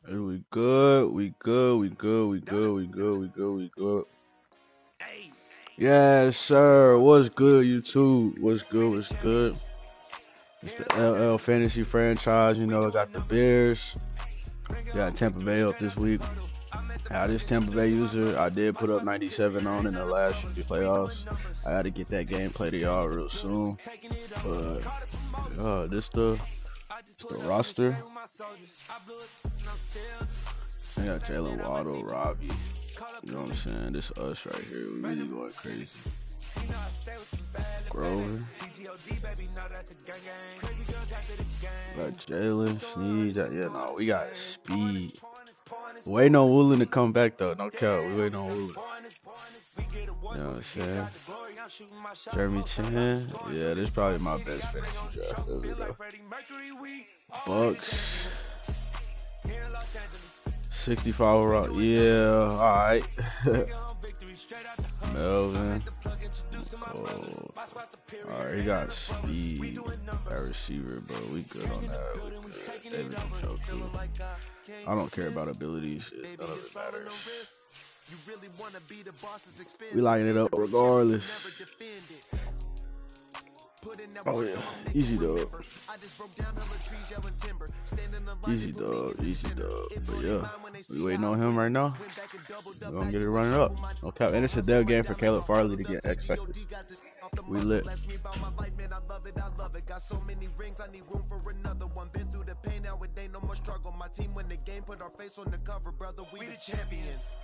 We good. We good. We good. We good. We good. We good. We good. Yes, sir. What's good, YouTube? What's good? What's good? It's the LL Fantasy franchise. You know, I got the Bears. Got Tampa Bay up this week. This Tampa Bay user, I did put up 97 on in the last few playoffs. I got to get that gameplay to y'all real soon. But this the roster. I got Jalen Waddle, Robbie. You know what I'm saying? This us right here. We really going crazy. Grover. Got Jalen, Sneed. Yeah, no, we got speed. Waiting on Woolen to come back though. No cap. We waiting on Woolen. You know what I'm saying? Jeremy Chan. Yeah, this is probably my best fantasy draft ever though. Bucks. 65 overall. Yeah, alright. Melvin. Oh. Alright, he got speed at receiver, bro. We good on that. David Njoku. I don't care about abilities. None of it matters. We lining it up regardless. Oh yeah, easy dog. Easy dog, easy dog. But yeah, we waiting on him right now. We're gonna get it running up. No cap. And it's a dead game for Caleb Farley to get X Factor. We lit. Got so many rings, I need room for another one. Been through the pain, now it ain't no more struggle. My team win the game, put our face on the cover, brother. We the champions.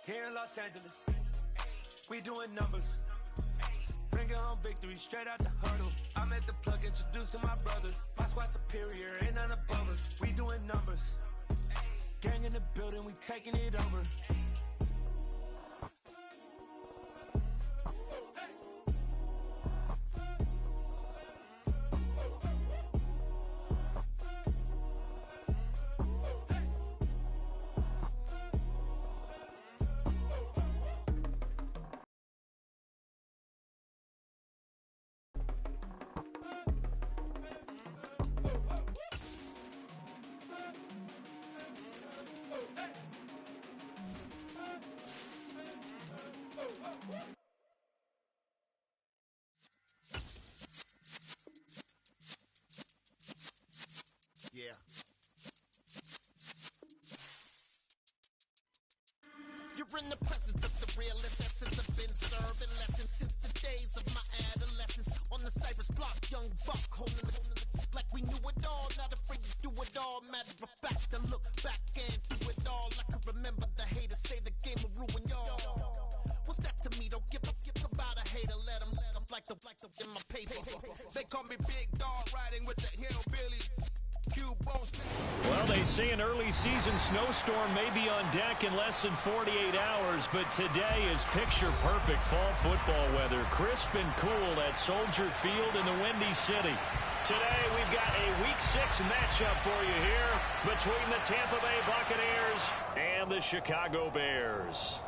Here in Los Angeles, we doing numbers. Bringing home victory straight out the huddle. I'm at the plug, introduced to my brothers. My squad superior, ain't none above us. We doing numbers. Gang in the building, we taking it over. Yeah. You're in the presence of the realest essence. I've been serving lessons since the days of my adolescence. On the Cypress block, young buck holding the like we knew it all. Not afraid to do it all. Matter of fact, to look back and do it all. I can remember the haters say the game will ruin y'all. What's that to me? Don't give about a hater. Let them like the in my paper. They call me Big Dog, riding with the hillbillies. Well, they say an early season snowstorm may be on deck in less than 48 hours, but today is picture-perfect fall football weather. Crisp and cool at Soldier Field in the Windy City. Today, we've got a Week 6 matchup for you here between the Tampa Bay Buccaneers and the Chicago Bears.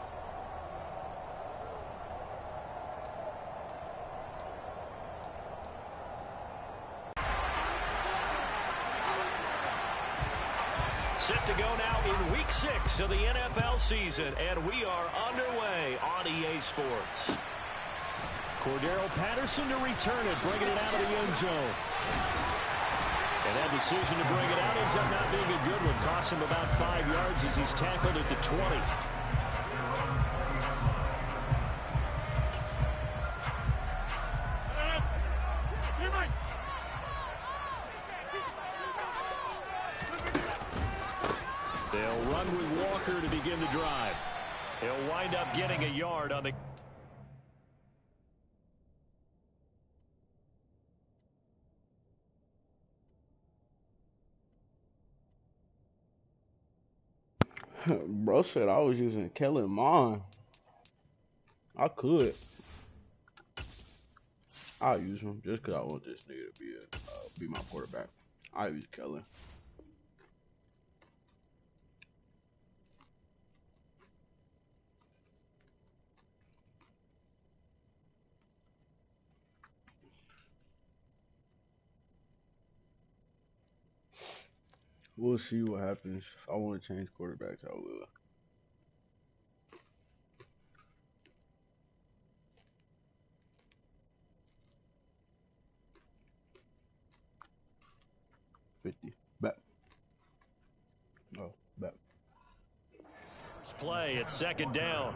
Set to go now in Week 6 of the NFL season, and we are underway on EA Sports. Cordero Patterson to return it, bringing it out of the end zone. And that decision to bring it out ends up not being a good one. Costs him about 5 yards as he's tackled at the 20. They'll run with Walker to begin the drive. He'll wind up getting a yard on the... Bro said I was using Kellen Mond. I could. I'll use him just because I want this nigga to be my quarterback. I use Kellen. We'll see what happens. If I want to change quarterbacks, I will. Back. Oh, back. Play at second down.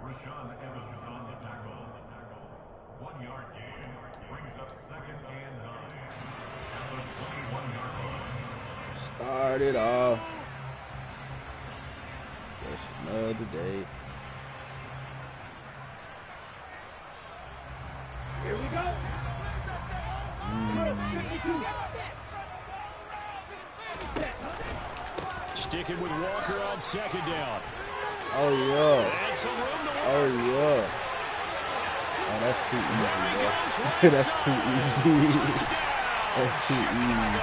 Rashaan Evans on the tackle. 1 yard gain brings up 2nd and 9 at the 21-yard line. Start it off. Just another day. Here we go. Sticking with Walker on second down. Oh, yeah. And some room to work. Oh, yeah. Oh, that's too easy, bro. That's too easy. That's too easy.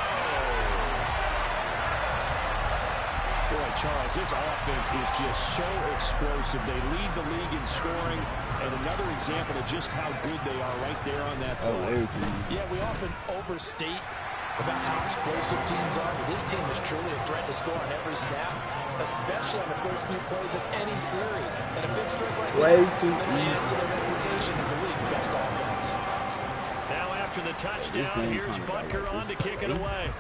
Boy, Charles, this offense is just so explosive. They lead the league in scoring, and another example of just how good they are right there on that play. Yeah, we often overstate about how explosive teams are, but this team is truly a threat to score on every snap, especially on the first few plays of any series. And a big strike like that adds to their reputation as the league's best offense. Now after the touchdown, here's Butker on to kick it away.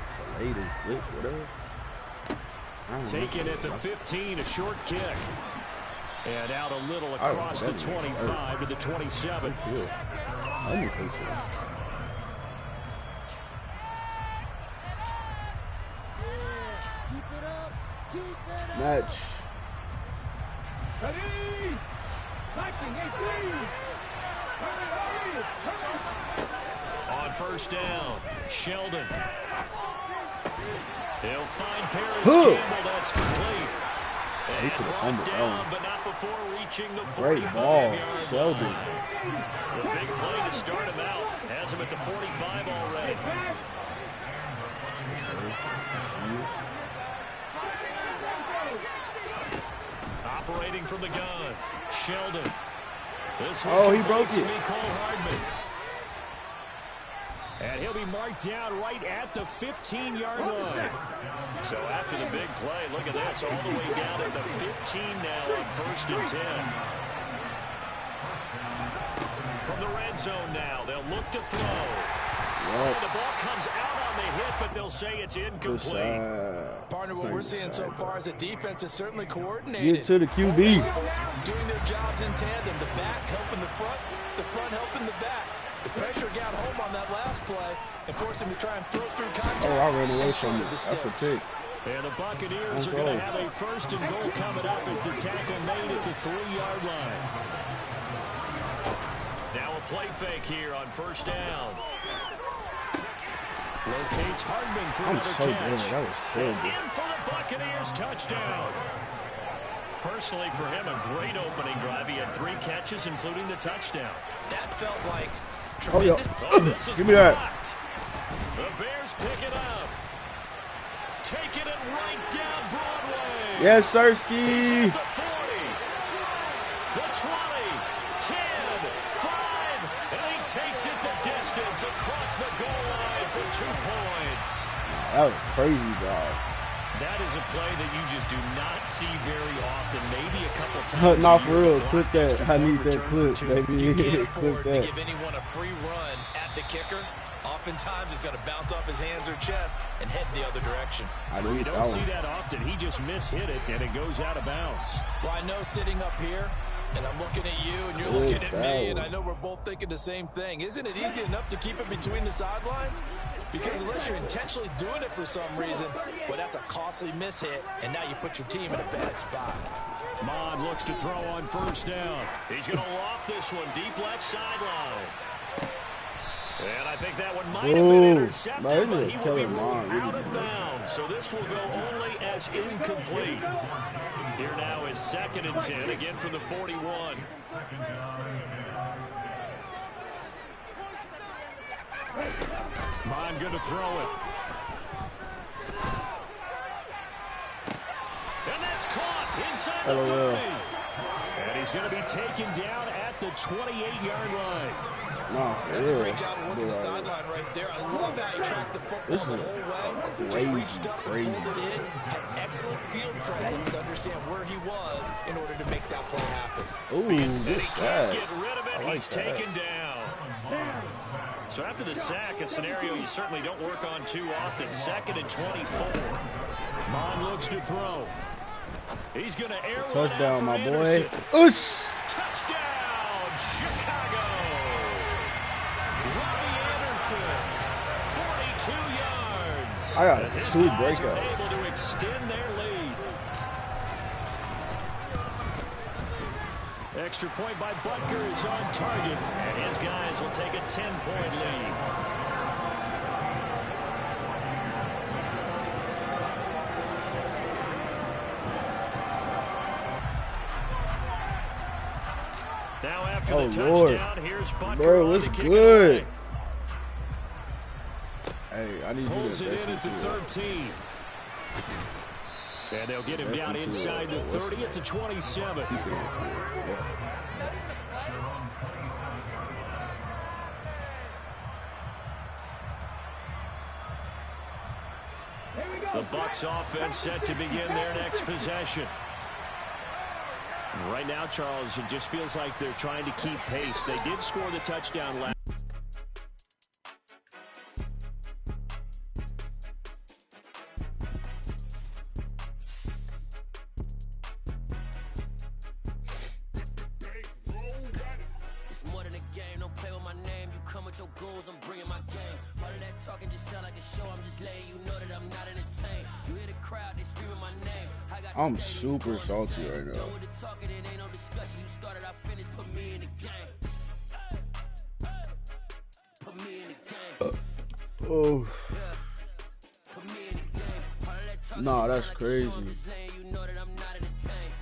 Taken at the 15, a short kick. And out a little across the 25 to the 27. Match. Ready? Viking, On first down, Sheldon. He'll find Paris Campbell. That's complete. And brought down, but not before reaching the 45-yard Sheldon. A big play to start him out. Has him at the 45 already. Operating from the gun, Sheldon. This one he broke it. Mecole Hardman. And he'll be marked down right at the 15-yard line. So after the big play, look at this, all the way down at the 15 now on 1st and 10. From the red zone now, they'll look to throw. And the ball comes out on the hit, but they'll say it's incomplete. Partner, what we're seeing so far is the defense is certainly coordinated. Get to the QB. Doing their jobs in tandem. The back helping the front helping the back. The pressure got home on that last play and forced him to try and throw through contact. Oh, I ran away from it. That's a pick. And the Buccaneers are going to have a 1st and goal coming up as the tackle made at the 3-yard line. Now a play fake here on 1st down. Locates Hardman for another catch. That was terrible. In for the Buccaneers touchdown. Personally, for him, a great opening drive. He had 3 catches, including the touchdown. That felt like tremendous. Give me that. The Bears pick it up. Taking it right down Broadway. Yes, Sirski. The 40, the 20, 10, 5, and he takes it the distance across the goal line for 2 points. That was crazy, dog. That is a play that you just do not see very often. Maybe a couple times. Not for real. Clip that. I need that clip, baby. You can't Clip afford that. to give anyone a free run at the kicker. Oftentimes, he's going to bounce off his hands or chest and head the other direction. You don't see that often. He just mishit it, and it goes out of bounds. Well, I know sitting up here, and I'm looking at you, and you're looking at me, and I know we're both thinking the same thing. Isn't it easy enough to keep it between the sidelines? Because unless you're intentionally doing it for some reason, well, that's a costly mishit, and now you put your team in a bad spot. Mond looks to throw on 1st down. He's going to loft this one deep left sideline. And I think that one might have been intercepted, but he will be ruled out of bounds. So this will go only as incomplete. Here now is 2nd and 10, again from the 41. Mond good to throw it. And that's caught inside the 30. And he's going to be taken down at the 28-yard line. No, That's a great job of working the sideline right there. I love how he tracked the football the whole way. Just reached up and pulled it in. Had excellent field presence to understand where he was in order to make that play happen. Ooh, And he good can't shot. get rid of it. Like He's that. taken down. So after the sack, a scenario you certainly don't work on too often. 2nd and 24. Mond looks to throw. He's going to air one Touchdown, out my for boy. Anderson. Oosh. Touchdown, Chicago. Robbie Anderson, 42 yards. I got As his 2 guys are breakouts. able to extend their lead. Extra point by Butker is on target, and his guys will take a 10-point lead. Now after the touchdown, here's Butker Bro, on what's to kick it good? away. Hey, I need you to Pulls it in listen at the to 13. And they'll get him down inside the 30 at the 27. The Bucs offense set to begin their next possession. And right now, Charles, it just feels like they're trying to keep pace. They did score the touchdown last. It's more than a game, don't play with my name. You come with your goals, I'm bringing my game. All of that talking just sound like a show. I'm just letting you know that I'm not entertained. You hear the crowd, they screaming my name. I'm super salty right now. Done with the talking, it ain't no discussion. You started, I finished, put me in the game. Put me in the game. Oh, Put me in the game. All of that talking nah, just that's sound like a show. I'm crazy. just letting you know that I'm not entertained.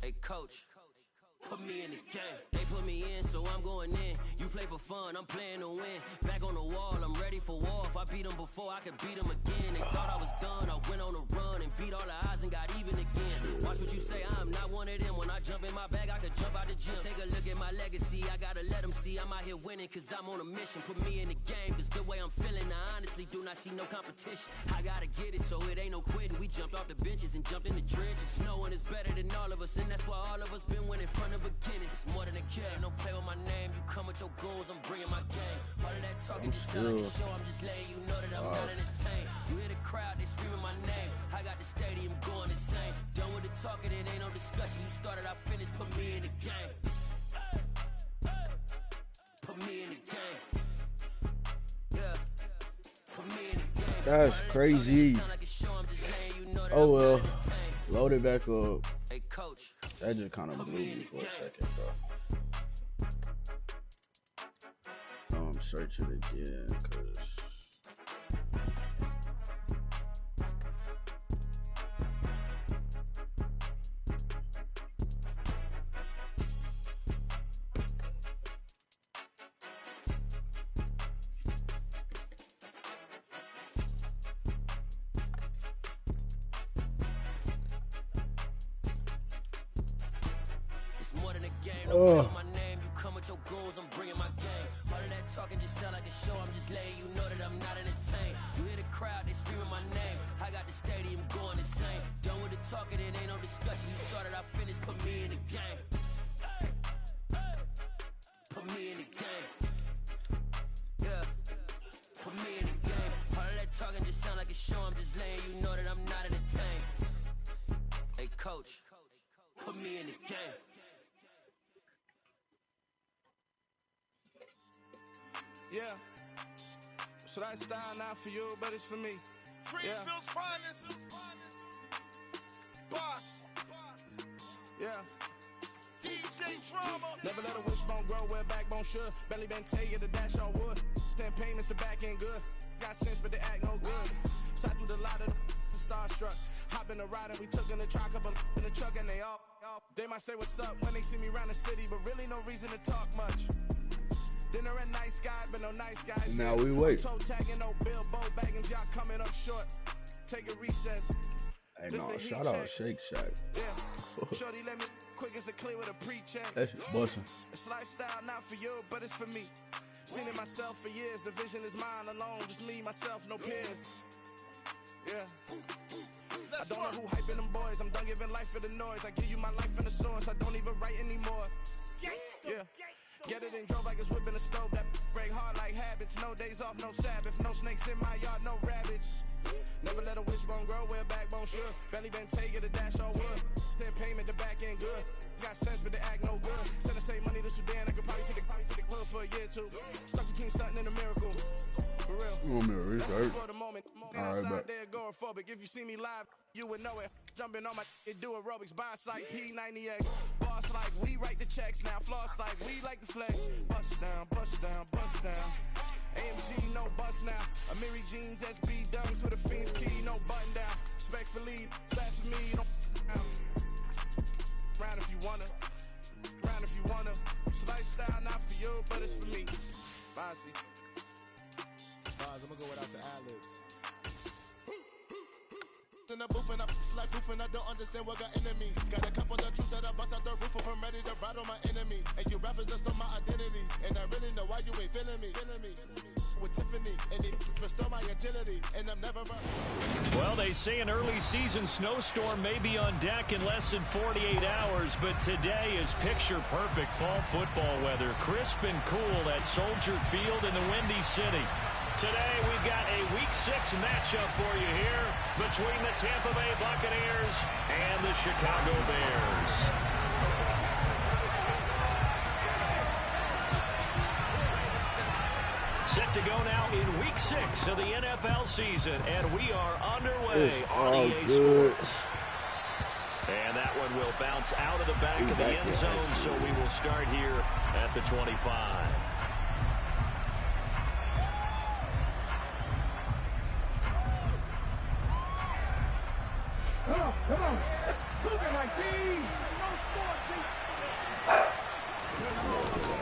Hey, coach. Put me in the game. They put me in, so I'm going in. You play for fun, I'm playing to win. Back on the wall, I'm ready for war. If I beat them before, I could beat them again. They thought I was done, I went on a run and beat all the odds and got even again. Watch what you say, I'm not one of them. When I jump in my bag, I could jump out the gym. Take a look at my legacy, I gotta let them see I'm out here winning, cause I'm on a mission. Put me in the game, cause the way I'm feeling, I honestly do not see no competition. I gotta get it, so it ain't no quitting. We jumped off the benches and jumped in the trenches. No one is better than all of us, and that's why all of us been winning from the beginning. It's more than a game, don't play with my name. You come with your goals, I'm bringing my game. All of that talking just sound like a show. I'm just letting you know that I'm not entertained. You hear the crowd, they screaming my name. I got the stadium going insane. Done with the talking, it ain't no discussion. You started, I finished, put me in the game. Put me in the game. Yeah. Put me in the game. that's crazy. Sound like a show, I'm just letting you know that Oh I'm well, not entertained. load it back up. Hey, coach. That just kind of blew me for a second, though. I'm searching again, cause It's more than a game. Don't play with my name. You come with your goals, I'm bringing my game. All of that talking just sound like a show. I'm just letting you know that I'm not entertained. You hear the crowd, they screaming my name. I got the stadium going insane. Done with the talking, it ain't no discussion. You started, I finished, put me in the game. Put me in the game. Yeah. Put me in the game. All of that talking just sound like a show. I'm just letting you know that I'm not entertained. Hey, coach. Put me in the game. Yeah. So that style not for you, but it's for me. Greenfield's finest. Boss. Yeah. DJ Drama. Never let a wishbone grow where a backbone should. Belly been tell you the dash on wood. Then payments the back end good. Got sense, but they act no good. Shot through the lot of the starstruck. Hop in the ride and we took in the truck, up in the truck and they all. They might say what's up when they see me around the city, but really no reason to talk much. Dinner a nice guy, but no nice guys. now we wait. Toe tagging, no Bilbo bagging, y'all coming up short. Take a recess. Hey, no, shout out Shake Shack. Yeah. Shorty let me quick as a clear with a pre-check. That's just busting. It's lifestyle not for you, but it's for me. Seen it myself for years. The vision is mine alone. Just me, myself, no peers. Yeah. I don't know who hyping them boys. I'm done giving life for the noise. I give you my life in the source. I don't even write anymore. Yeah. Get it and drove like it's whipping a stove. That break hard like habits. No days off, no Sabbath. No snakes in my yard, no rabbits. Never let a wishbone grow where a backbone should. Belly been take it, a dash on wood. Then payment, the back end good. Got sense, but the act no good. Send the same money to Sudan. I could probably take the hood for a year or two. Stuck between stunting and a miracle. For real. That's for the moment. Outside there, agoraphobic. If you see me live, you would know it. Jumping on my do aerobics. Boss like P90X. Boss like we write the checks now. Floss like we like the flex. Bust down, bust down, bust down. AMG, no bust now. Amiri jeans, SB dunks with a fiend's key, no button down. Respectfully, flash for me, you don't round if you wanna. Round if you wanna. It's lifestyle, not for you, but it's for me. Bossy. I'm gonna go without the ad-libs. In the booth and I like proof and I don't understand what got into me. Got a couple of truths that I bust out the roof of. I'm ready to ride on my enemy. And you rappers just stole my identity. And I really know why you ain't feeling me. With Tiffany and they restore my agility. And I'm never. Well, they say an early season snowstorm may be on deck in less than 48 hours, but today is picture perfect fall football weather. Crisp and cool at Soldier Field in the Windy City. Today, we've got a Week 6 matchup for you here between the Tampa Bay Buccaneers and the Chicago Bears. Set to go now in Week 6 of the NFL season, and we are underway on EA Sports. And that one will bounce out of the back of the end zone, so we will start here at the 25. Come on. Moving like these.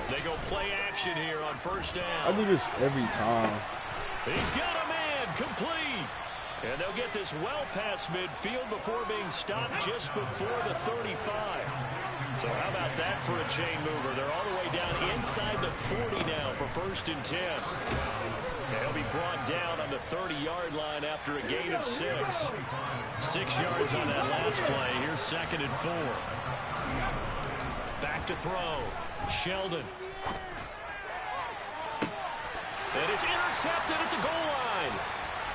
They go play action here on first down. I do this every time. He's got a man complete. And they'll get this well past midfield before being stopped just before the 35. So how about that for a chain mover? They're all the way down inside the 40 now for first and 10. And he'll be brought down on the 30-yard line after a gain of 6. 6 yards on that last play. Here's 2nd and 4. Back to throw. Sheldon. And it's intercepted at the goal line.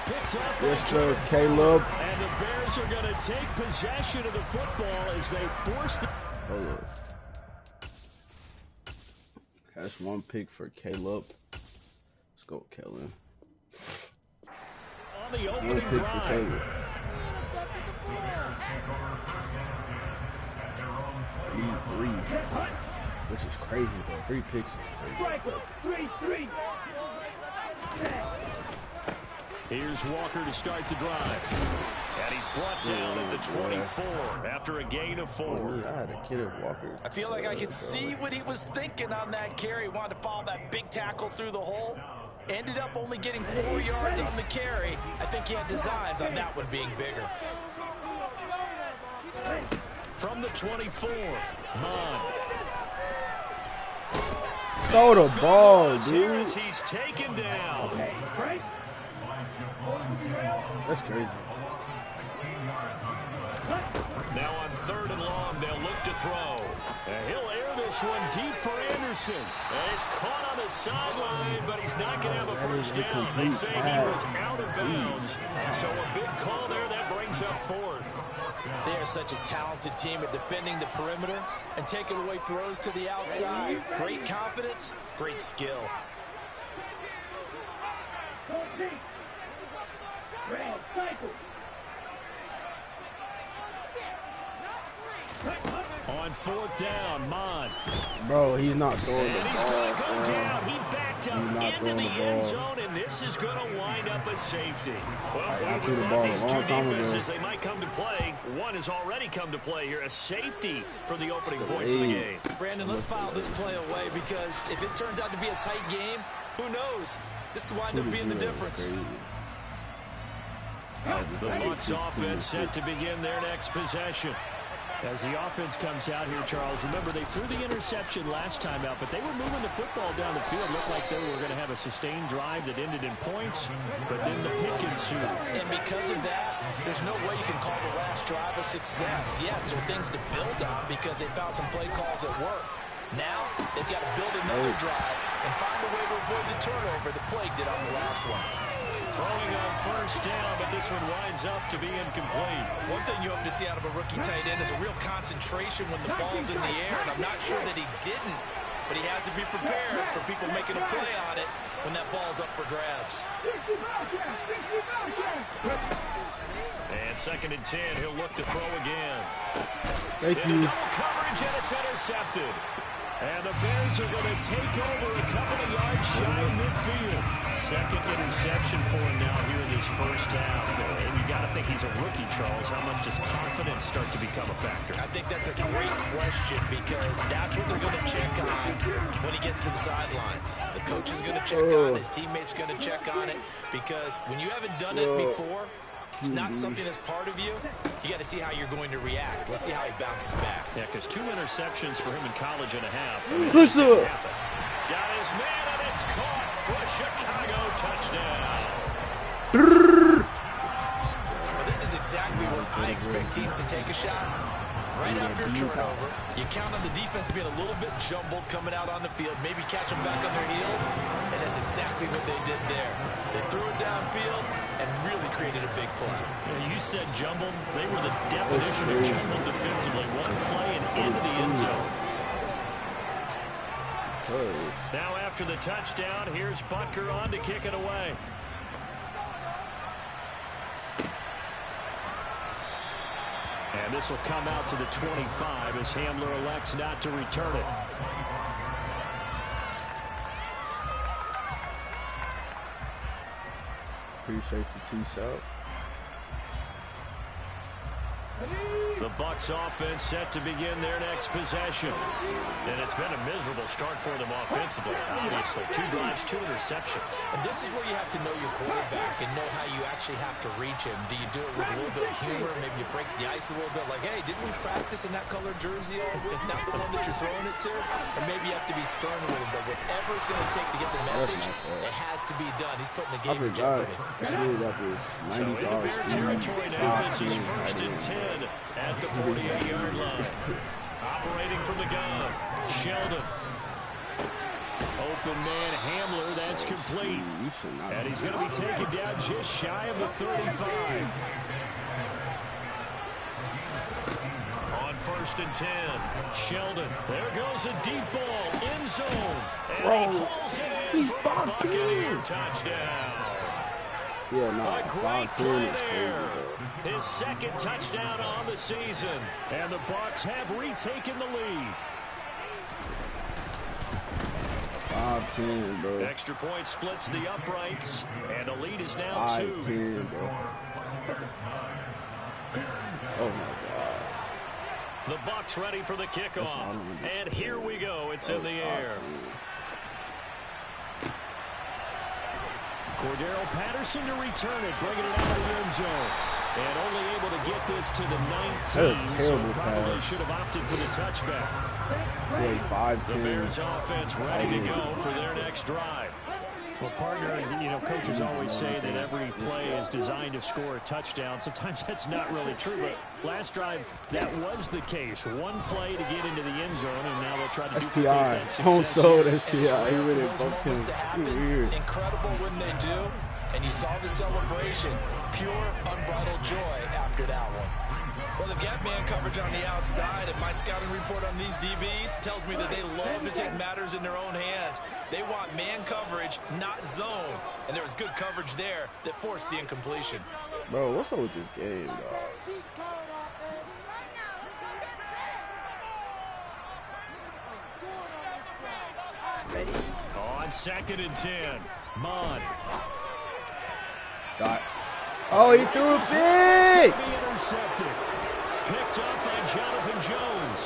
Picked up by Caleb. And the Bears are going to take possession of the football as they force the... Oh, yeah. That's one pick for Caleb. Let's go, Kellen. On the opening drive. 3, which is crazy, bro. 3 picks is crazy. 3. Here's Walker to start the drive. And he's brought down at the 24 after a gain of 4. I had a kid at Walker. I feel like I could see what he was thinking on that carry. Wanted to follow that big tackle through the hole. Ended up only getting 4 yards on the carry. I think he had designs on that one being bigger. From the 24, Mon. Throw the ball, dude. He's taken down. That's crazy. Now on 3rd and long, they'll look to throw. And he'll air this one deep for Anderson. And he's caught on the sideline, but he's not going to have a first down. They say he was out of bounds. So a big call there that brings up 4th. They are such a talented team at defending the perimeter and taking away throws to the outside. Great confidence, great skill. On 4th down, Mon. Bro, he's not throwing the ball. And he's going to go down. He backed up into the end zone, and this is going to wind up a safety. Well, we thought these two defenses, they might come to play. One has already come to play here, a safety for the opening points of the game. Brandon, let's file this play away because if it turns out to be a tight game, who knows? This could wind up being the difference. The Bucs offense set to begin their next possession. As the offense comes out here, Charles, remember they threw the interception last time out, but they were moving the football down the field. Looked like they were going to have a sustained drive that ended in points, but then the pick ensued. And because of that, there's no way you can call the last drive a success. Yes, there are things to build on because they found some play calls that work. Now, they've got to build another drive and find a way to avoid the turnover the plague did on the last one. Throwing on first down, but this one winds up to be incomplete. One thing you hope to see out of a rookie tight end is a real concentration when the ball's in the air, and I'm not sure that he didn't, but he has to be prepared for people making a play on it when that ball's up for grabs. And 2nd and 10, he'll look to throw again. Thank you. Double coverage, and it's intercepted. And the Bears are going to take over a couple of yards shy of midfield. 2nd interception for him now here in this first half. And you got to think he's a rookie, Charles. How much does confidence start to become a factor? I think that's a great question because that's what they're going to check on when he gets to the sidelines. The coach is going to check on it. His teammates are going to check on it because when you haven't done it before, it's not something that's part of you. You got to see how you're going to react. Let's see how he bounces back. Yeah, because 2 interceptions for him in college and a half. What's up? Got his man, and it's caught for a Chicago touchdown. Well, this is exactly when I expect teams to take a shot. Right after a turnover, you count on the defense being a little bit jumbled coming out on the field, maybe catch them back on their heels, and that's exactly what they did there. They threw it downfield and really created a big play. Yeah, you said jumbled. They were the definition of jumbled defensively. One play and into the end zone. Now after the touchdown, here's Butker on to kick it away. And this will come out to the 25 as Hamler elects not to return it. Appreciate the 2 cents. The Bucs offense set to begin their next possession. And it's been a miserable start for them offensively. Obviously, 2 drives, 2 interceptions. And this is where you have to know your quarterback and know how you actually have to reach him. Do you do it with a little bit of humor? Maybe you break the ice a little bit like, hey, didn't we practice in that colored jersey with not the one that you're throwing it to? Or maybe you have to be stern with him. But whatever it's going to take to get the message, it has to be done. He's putting the game in jeopardy. So into Bear territory now. This is 1st and 10 at the 48-yard line. Operating from the gun, Sheldon. Open man Hamler, that's complete. And he's going to be taken down just shy of the 35. On 1st and 10, Sheldon. There goes a deep ball, end zone. And he pulls it. He's Buccaneer touchdown. Yeah, no, A great play there. His 2nd touchdown on the season. And the Bucs have retaken the lead. 5-10, bro. Extra point splits the uprights. And the lead is now 2. 5-10, bro. Oh, my God. The Bucs ready for the kickoff. And here we go. It's in the air. Cordero Patterson to return it, bringing it out of the end zone. And only able to get this to the 19, so probably should have opted for the touchback. The Bears offense ready to go for their next drive. Well, partner, you know, coaches always say that every play is designed to score a touchdown. Sometimes that's not really true, but last drive, that was the case. One play to get into the end zone, and now they'll try to duplicate that success. Home sold SPI. He really bumped him. Weird. Incredible when they do, and you saw the celebration. Pure, unbridled joy after that one. Well, they've got man coverage on the outside, and my scouting report on these DBs tells me that they love to take matters in their own hands. They want man coverage, not zone. And there was good coverage there that forced the incompletion. Bro, what's up with this game, dog? On 2nd and 10, Mond. Dot. Oh, he threw a pick! Intercepted. Picked up by Jonathan Jones.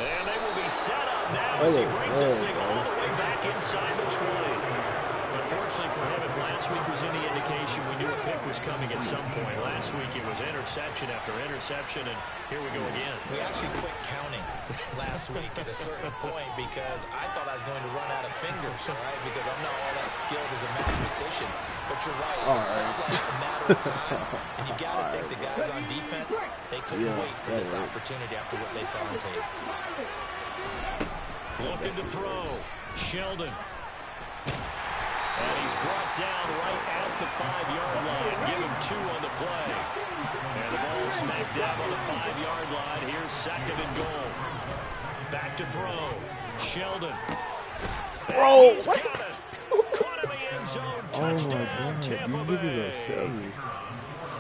And they will be set up now as he brings this thing all the way back inside the 20. A Unfortunately for him, if last week was any indication, we knew a pick was coming at some point. Last week it was interception after interception, and here we go again. We actually quit counting last week at a certain point because I thought I was going to run out of fingers, right? Because I'm not all that skilled as a mathematician. But you're right. It's like a matter of time. And you got to think the guys on defense, they couldn't wait for this opportunity after what they saw on tape. Looking to throw. Sheldon. And he's brought down right at the 5-yard line. Give him 2 on the play. And the ball smacked down on the 5-yard line. Here's 2nd and goal. Back to throw. Sheldon. Bro, he's got it. Caught in the end zone. Touchdown, Tampa Bay.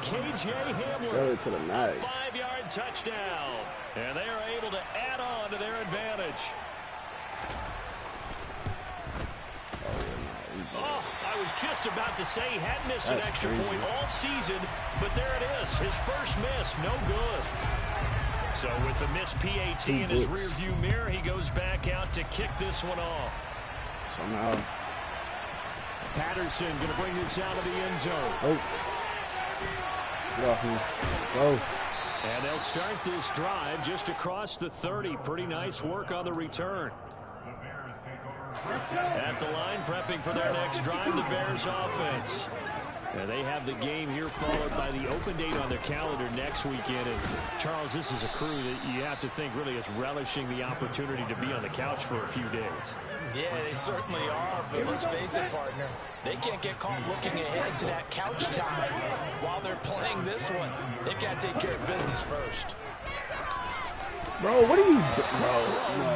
KJ Hamler. To the max. 5-yard touchdown. And they are able to add on to their advantage. Oh, I was just about to say he hadn't missed an extra point all season, but there it is. His first miss, no good. So with the missed PAT in his rearview mirror, he goes back out to kick this one off. Somehow. Patterson going to bring this out of the end zone. Oh. Get off me. Go. And they'll start this drive just across the 30. Pretty nice work on the return. At the line, prepping for their next drive, the Bears offense. And they have the game here followed by the open date on their calendar next weekend. And Charles, this is a crew that you have to think really is relishing the opportunity to be on the couch for a few days. Yeah, they certainly are, but let's face it, partner. They can't get caught looking ahead to that couch time while they're playing this one. They've got to take care of business first. Bro, what are you doing?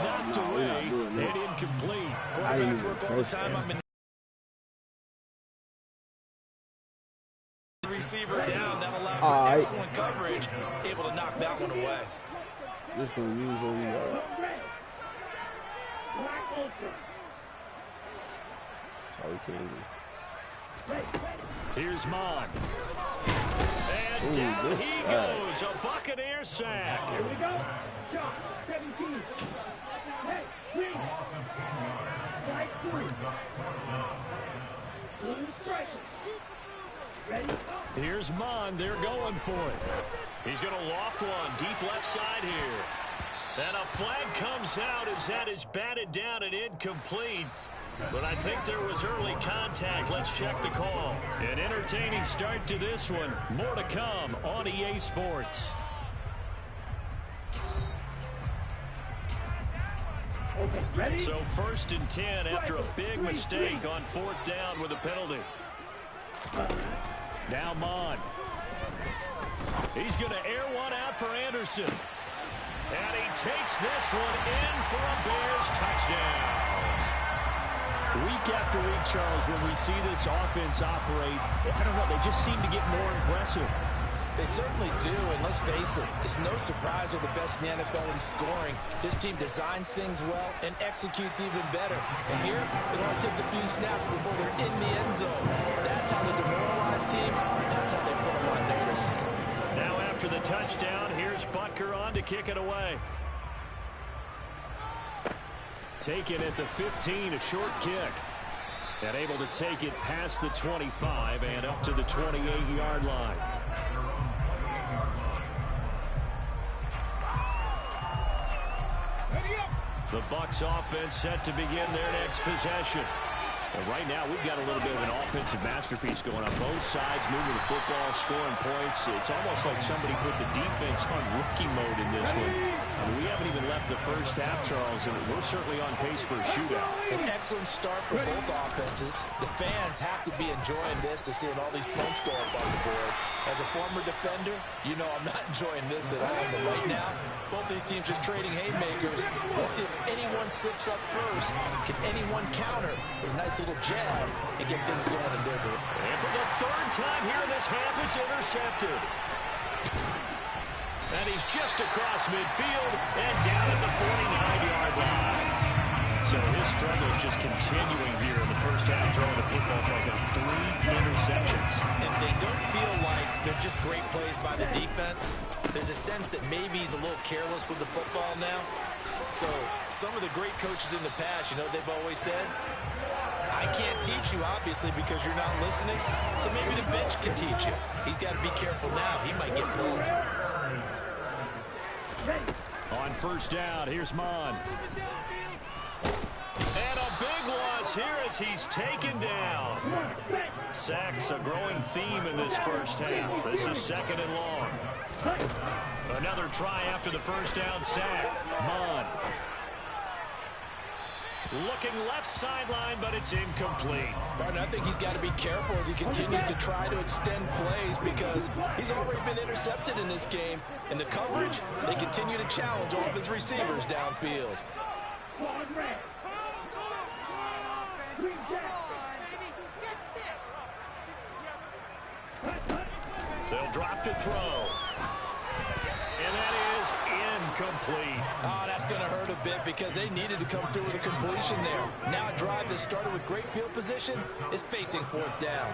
Knocked away and incomplete. Quarterbacks work all the time. I've been receiver down. That allowed for excellent coverage. Able to knock that one away. Just gonna use what we got. That's all we can do. Here's Mon. And down he goes. A Buccaneer sack. Here we go. Shot 17. Hey, three. Strike 3. Strike. Ready? Here's Mon. They're going for it. He's going to loft one deep left side here. And a flag comes out as that is batted down and incomplete. But I think there was early contact. Let's check the call. An entertaining start to this one. More to come on EA Sports. Okay, ready? So 1st and 10 after a big mistake on 4th down with a penalty. Now Mon. He's going to air one out for Anderson. And he takes this one in for a Bears touchdown. Week after week, Charles, when we see this offense operate, I don't know, they just seem to get more impressive. They certainly do, and let's face it, it's no surprise they're the best in the NFL in scoring. This team designs things well and executes even better. And here, it only takes a few snaps before they're in the end zone. That's how they demoralize teams. That's how they put them on notice. Now after the touchdown, here's Butker on to kick it away. Taken at the 15, a short kick. And able to take it past the 25 and up to the 28-yard line. The Bucs offense set to begin their next possession. And right now, we've got a little bit of an offensive masterpiece going on. Both sides moving the football, scoring points. It's almost like somebody put the defense on rookie mode in this one. I mean, we haven't even left the first half, Charles, and we're certainly on pace for a shootout. An excellent start for both offenses. The fans have to be enjoying this to seeing all these points go up on the board. As a former defender, you know I'm not enjoying this at all. But right now, both these teams just trading haymakers. Let's see if anyone slips up first. Can anyone counter with a nice little jab and get things going in their direction? And for the 3rd time here in this half, it's intercepted. And he's just across midfield and down at the 49-yard line. So his struggle is just continuing here in the first half, throwing the football. Charles got 3 interceptions. And they don't feel like they're just great plays by the defense. There's a sense that maybe he's a little careless with the football now. So some of the great coaches in the past, you know, they've always said, I can't teach you, obviously, because you're not listening. So maybe the bench can teach you. He's got to be careful now. He might get pulled. On first down, here's Mon. And a big loss here as he's taken down. Sacks a growing theme in this first half. This is second and long. Another try after the first down sack. Mon. Looking left sideline, but it's incomplete. Partner, I think he's got to be careful as he continues to try to extend plays because he's already been intercepted in this game. In the coverage, they continue to challenge all of his receivers downfield. They'll drop to throw. And that is incomplete. Oh, that's going to hurt a bit because they needed to come through with a completion there. Now a drive that started with great field position is facing fourth down.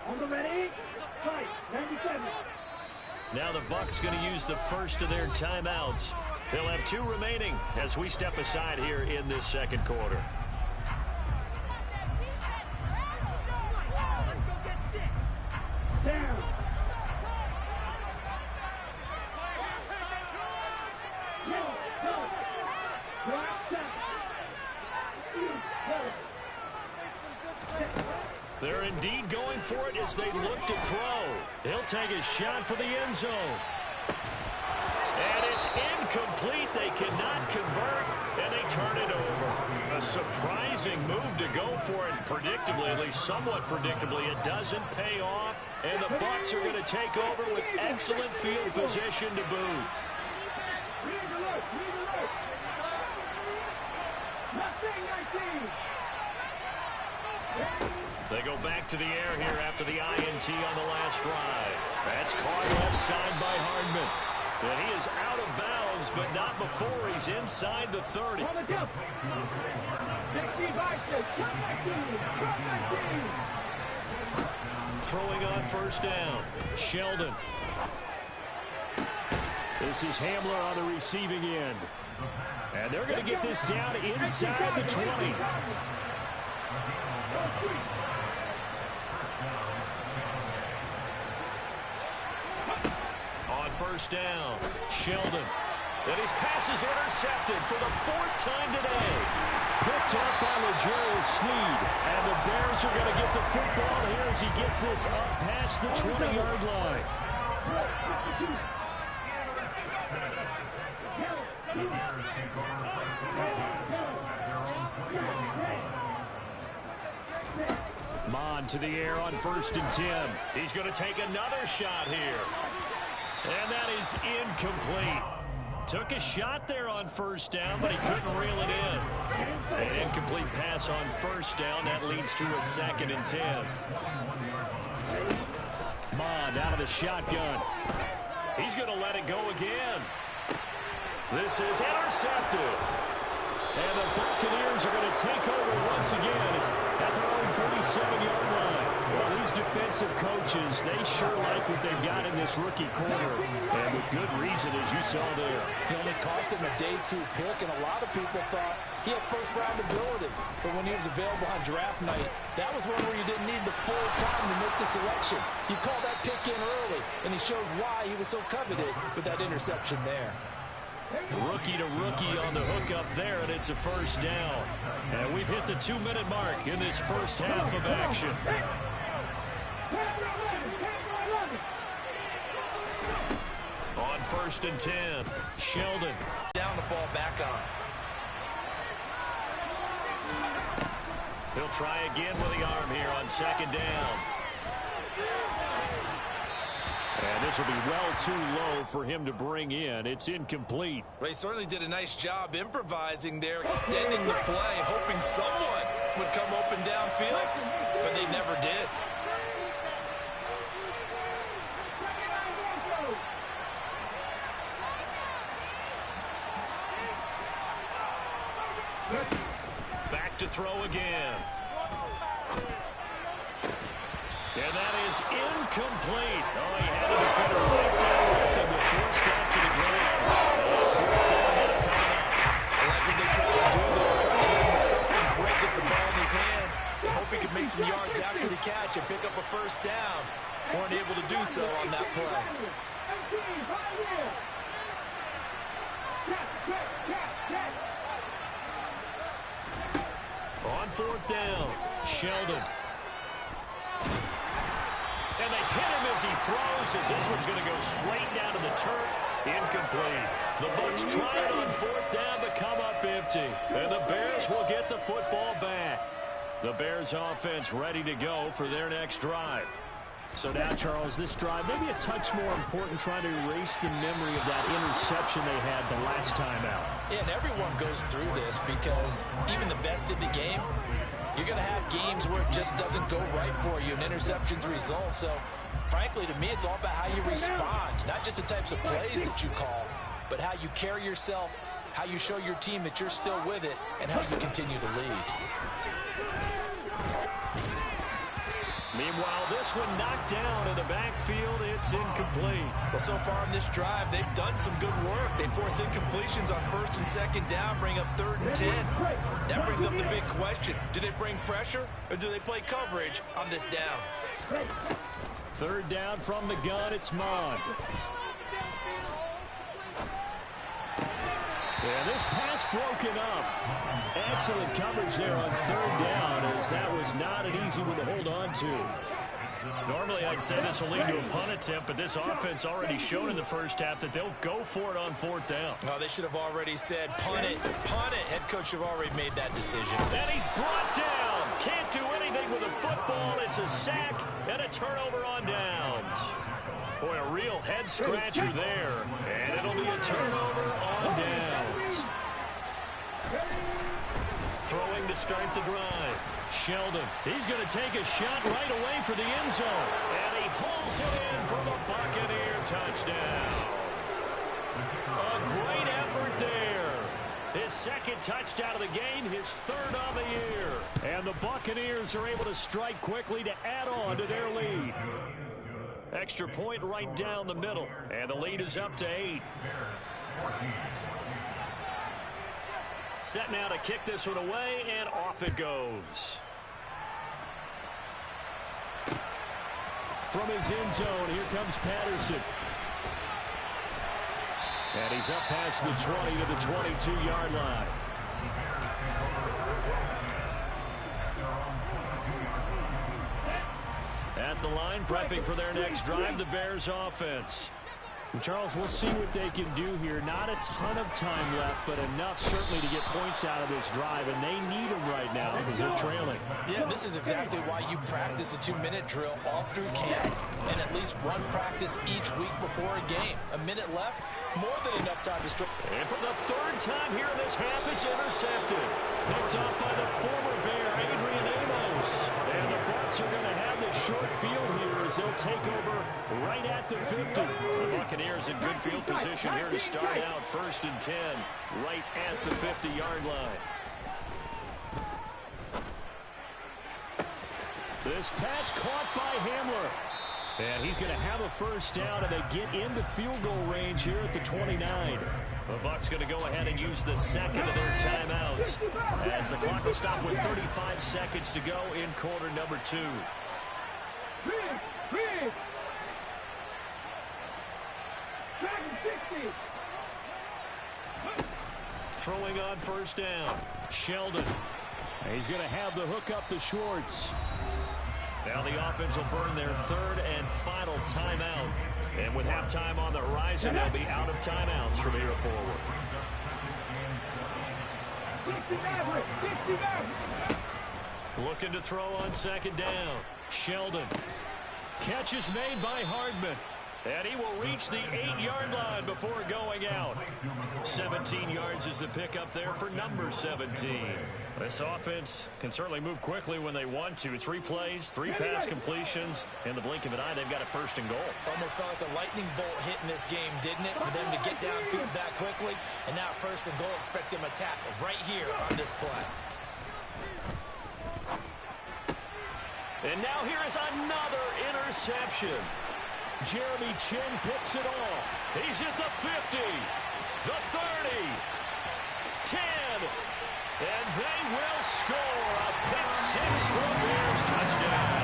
On the ready, fight, 97. Now the Bucs going to use the first of their timeouts. They'll have 2 remaining as we step aside here in this second quarter. Down. They're indeed going for it as they look to throw. He'll take a shot for the end zone. And it's incomplete. They cannot convert, and they turn it over. A surprising move to go for it. Predictably, at least somewhat predictably, it doesn't pay off. And the Bucs are going to take over with excellent field position to boot. They go back to the air here after the INT on the last drive. That's caught left side by Hardman. And he is out of bounds, but not before he's inside the 30. Throwing on first down. Sheldon. This is Hamler on the receiving end. And they're going to get this down inside the 20. On first down, Sheldon. And his pass is intercepted for the 4th time today. Picked up by L'Jarius Sneed. And the Bears are going to get the football here as he gets this up past the 20-yard line. Mon to the air on 1st and 10. He's going to take another shot here. And that is incomplete. Took a shot there on first down, but he couldn't reel it in. An incomplete pass on first down. That leads to a 2nd and 10. Mon out of the shotgun. He's going to let it go again. This is intercepted. And the Buccaneers are going to take over once again at their own 47-yard line. Well, these defensive coaches, they sure like what they've got in this rookie corner. And with good reason, as you saw there. He only cost him a day 2 pick, and a lot of people thought he had first-round ability. But when he was available on draft night, that was one where you didn't need the full time to make the selection. You call that pick in early, and he shows why he was so coveted with that interception there. Rookie to rookie on the hook up there, and it's a first down. And we've hit the 2-minute mark in this first half of action. On 1st and 10, Sheldon. Down to fall back on. He'll try again with the arm here on 2nd down. And this will be well too low for him to bring in. It's incomplete. Well, he certainly did a nice job improvising there, extending the play, hoping someone would come open downfield, but they never did. Back to throw again. And that is incomplete. Oh, he had a defender right there with him to force that to the ground. Fourth down now coming up. I like what they tried to do there, trying to hit him with something quick, get the ball in his hands, and hope he could make some yards after the catch and pick up a first down. Weren't able to do so on that play. On fourth down, Sheldon. And they hit him as he throws, as this one's going to go straight down to the turf. Incomplete. The Bucs try it on fourth down, but come up empty. And the Bears will get the football back. The Bears offense ready to go for their next drive. So now, Charles, this drive maybe a touch more important, trying to erase the memory of that interception they had the last time out. Yeah, and everyone goes through this because even the best in the game, you're going to have games where it just doesn't go right for you, and interceptions result. So, frankly, to me, it's all about how you respond, not just the types of plays that you call, but how you carry yourself, how you show your team that you're still with it, and how you continue to lead. Meanwhile, this one knocked down in the backfield. It's incomplete. Well, so far in this drive, they've done some good work. They force incompletions on first and second down, bring up 3rd and 10. That brings up the big question. Do they bring pressure, or do they play coverage on this down? 3rd down from the gun. It's Mond. And this pass broken up. Excellent coverage there on 3rd down, as that was not an easy one to hold on to. Normally, I'd say this will lead to a punt attempt, but this offense already showed in the first half that they'll go for it on 4th down. Oh, they should have already said, punt it, punt it. Head coach have already made that decision. And he's brought down. Can't do anything with a football. It's a sack and a turnover on downs. Boy, a real head-scratcher there. And it'll be a turnover on downs. Throwing to start the drive. Sheldon, he's going to take a shot right away for the end zone. And he pulls it in for the Buccaneer touchdown. A great effort there. His 2nd touchdown of the game, his 3rd on the year. And the Buccaneers are able to strike quickly to add on to their lead. Extra point right down the middle. And the lead is up to 8. Set now to kick this one away, and off it goes. From his end zone, here comes Patterson. And he's up past the 20 to the 22-yard line. At the line, prepping for their next drive, the Bears offense. And Charles, we'll see what they can do here. Not a ton of time left, but enough certainly to get points out of this drive, and they need them right now because they're trailing. Yeah, this is exactly why you practice a 2-minute drill all through camp, and at least one practice each week before a game. A minute left, more than enough time to strike. And for the 3rd time here in this half, it's intercepted. Picked off by the former Bear, Adrian Amos. And the Bucs are going to have the short field here as they'll take over right at the 50. The Buccaneers in good field position here to start out 1st and 10, right at the 50-yard line. This pass caught by Hamler. And he's going to have a first down, and they get into field goal range here at the 29. The Bucs going to go ahead and use the 2nd of their timeouts as the clock will stop with 35 seconds to go in quarter number 2. Throwing on first down, Sheldon. He's going to have the hook up to Schwartz. Now the offense will burn their 3rd and final timeout. And with halftime on the horizon, they'll be out of timeouts from here forward. Looking to throw on 2nd down. Sheldon. Catch is made by Hardman. And he will reach the 8-yard line before going out. 17 yards is the pickup there for number 17. This offense can certainly move quickly when they want to. 3 plays, 3 pass completions. In the blink of an eye, they've got a 1st and goal. Almost felt like a lightning bolt hit in this game, didn't it? For them to get downfield that quickly. And now 1st and goal, expect them to tackle right here on this play. And now here is another interception. Jeremy Chinn picks it off. He's at the 50, the 30, 10, and they will score a pick six for a Bears touchdown.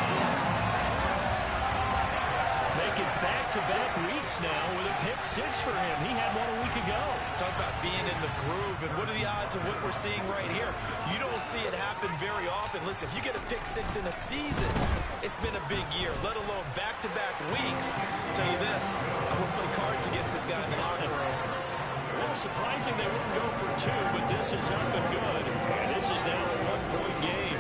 Making back-to-back weeks now with a pick six for him. He had one a week ago. Talk about being in the groove, and what are the odds of what we're seeing right here? You don't see it happen very often. Listen, if you get a pick six in a season, it's been a big year, let alone back-to-back weeks. I'll tell you this, I would play cards against this guy in the locker room. Well, surprising they wouldn't go for two, but this has not been good. And this is now a one-point game.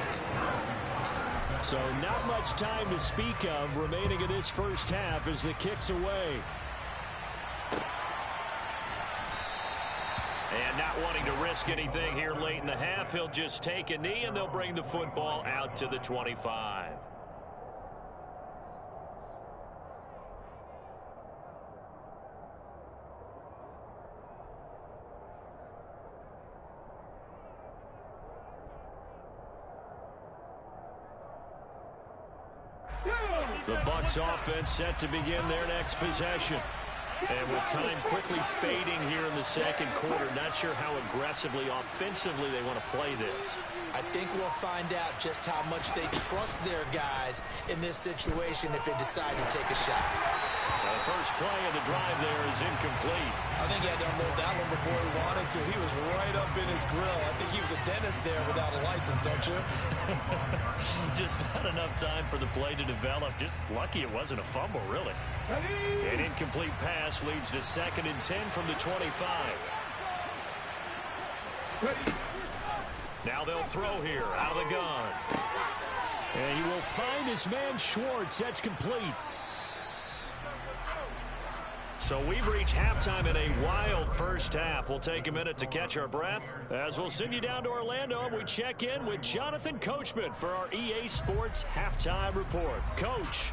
So not much time to speak of remaining in this first half as the kick's away. And not wanting to risk anything here late in the half, he'll just take a knee and they'll bring the football out to the 25. The Bucs offense set to begin their next possession. And with time quickly fading here in the second quarter, not sure how aggressively, offensively they want to play this. I think we'll find out just how much they trust their guys in this situation if they decide to take a shot. The first play of the drive there is incomplete. I think he had to unload that one before he wanted to. He was right up in his grill. I think he was a dentist there without a license, don't you? Just not enough time for the play to develop. Just lucky it wasn't a fumble, really. An incomplete pass leads to 2nd and 10 from the 25. Now they'll throw here out of the gun. And he will find his man Schwartz. That's complete. So we've reached halftime in a wild first half. We'll take a minute to catch our breath as we'll send you down to Orlando and we check in with Jonathan Coachman for our EA Sports Halftime Report. Coach.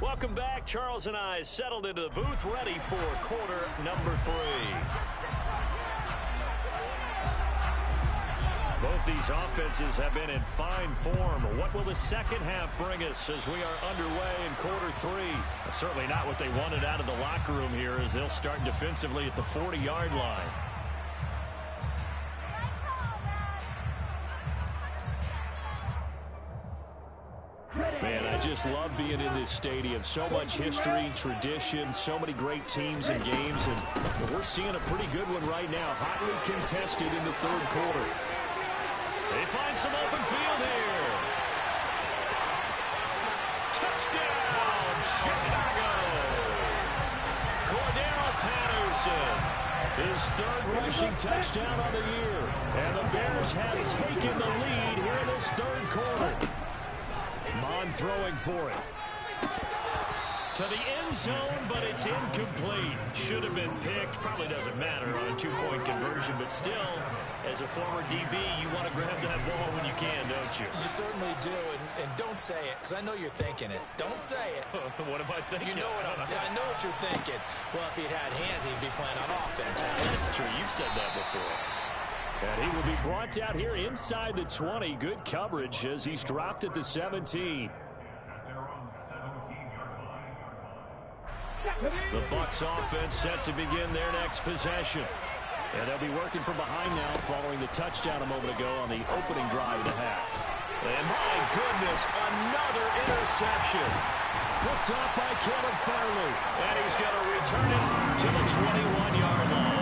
Welcome back. Charles and I settled into the booth ready for quarter number 3. Both these offenses have been in fine form. What will the second half bring us as we are underway in quarter 3? Certainly not what they wanted out of the locker room here as they'll start defensively at the 40-yard line. Man, I just love being in this stadium. So much history, tradition, so many great teams and games, and we're seeing a pretty good one right now. Hotly contested in the third quarter. They find some open field here. Touchdown, Chicago. Cordero Patterson. His 3rd rushing touchdown on the year. And the Bears have taken the lead here in this third quarter. Mon throwing for it. To the end zone, but it's incomplete. Should have been picked. Probably doesn't matter on a 2-point conversion, but still, as a former DB, you want to grab that ball when you can, don't you? You certainly do, and don't say it, because I know you're thinking it. Don't say it. What am I thinking? You know what I know what you're thinking. Well, if he'd had hands, he'd be playing on offense. That's true. You've said that before. And he will be brought down here inside the 20. Good coverage as he's dropped at the 17. The Bucs offense set to begin their next possession. And they'll be working from behind now following the touchdown a moment ago on the opening drive of the half. And my goodness, another interception. Picked off by Caleb Farley. And he's going to return it to the 21-yard line.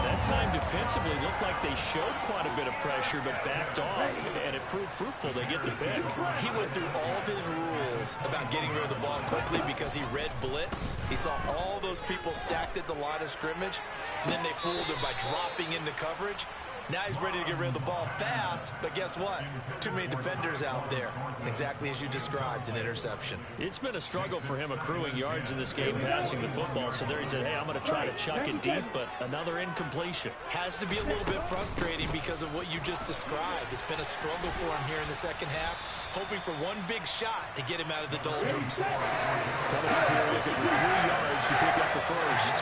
That time defensively looked like they showed quite a bit of pressure but backed off, and it proved fruitful. They get the pick. He went through all of his rules about getting rid of the ball quickly because he read blitz. He saw all those people stacked at the line of scrimmage, and then they fooled him by dropping into coverage. Now he's ready to get rid of the ball fast, but guess what? Too many defenders out there. Exactly as you described, an interception. It's been a struggle for him accruing yards in this game passing the football, so there he said, hey, I'm going to try to chuck it deep, but another incompletion. Has to be a little bit frustrating because of what you just described. It's been a struggle for him here in the second half, hoping for one big shot to get him out of the doldrums. Coming up here looking for 3 yards to pick up the first.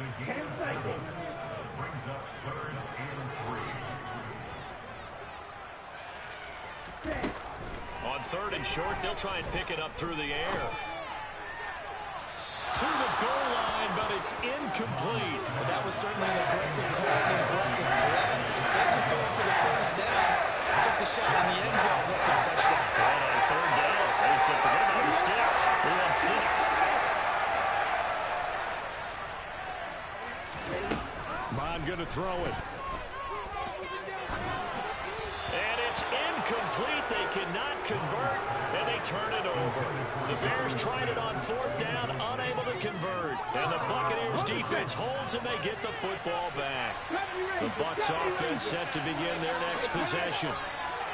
Gain of 7. Brings up 3rd and 3. On 3rd and short, they'll try and pick it up through the air. To the goal line, but it's incomplete. Well, that was certainly an aggressive call and an aggressive play. Instead of just going for the first down, took the shot in the end zone, went for the touchdown. And on 3rd down, they said, forget about the sticks. We're on 6. Bond going to throw it. And it's incomplete. They cannot convert, and they turn it over. The Bears tried it on 4th down, unable to convert. And the Buccaneers defense holds, and they get the football back. The Bucs offense set to begin their next possession.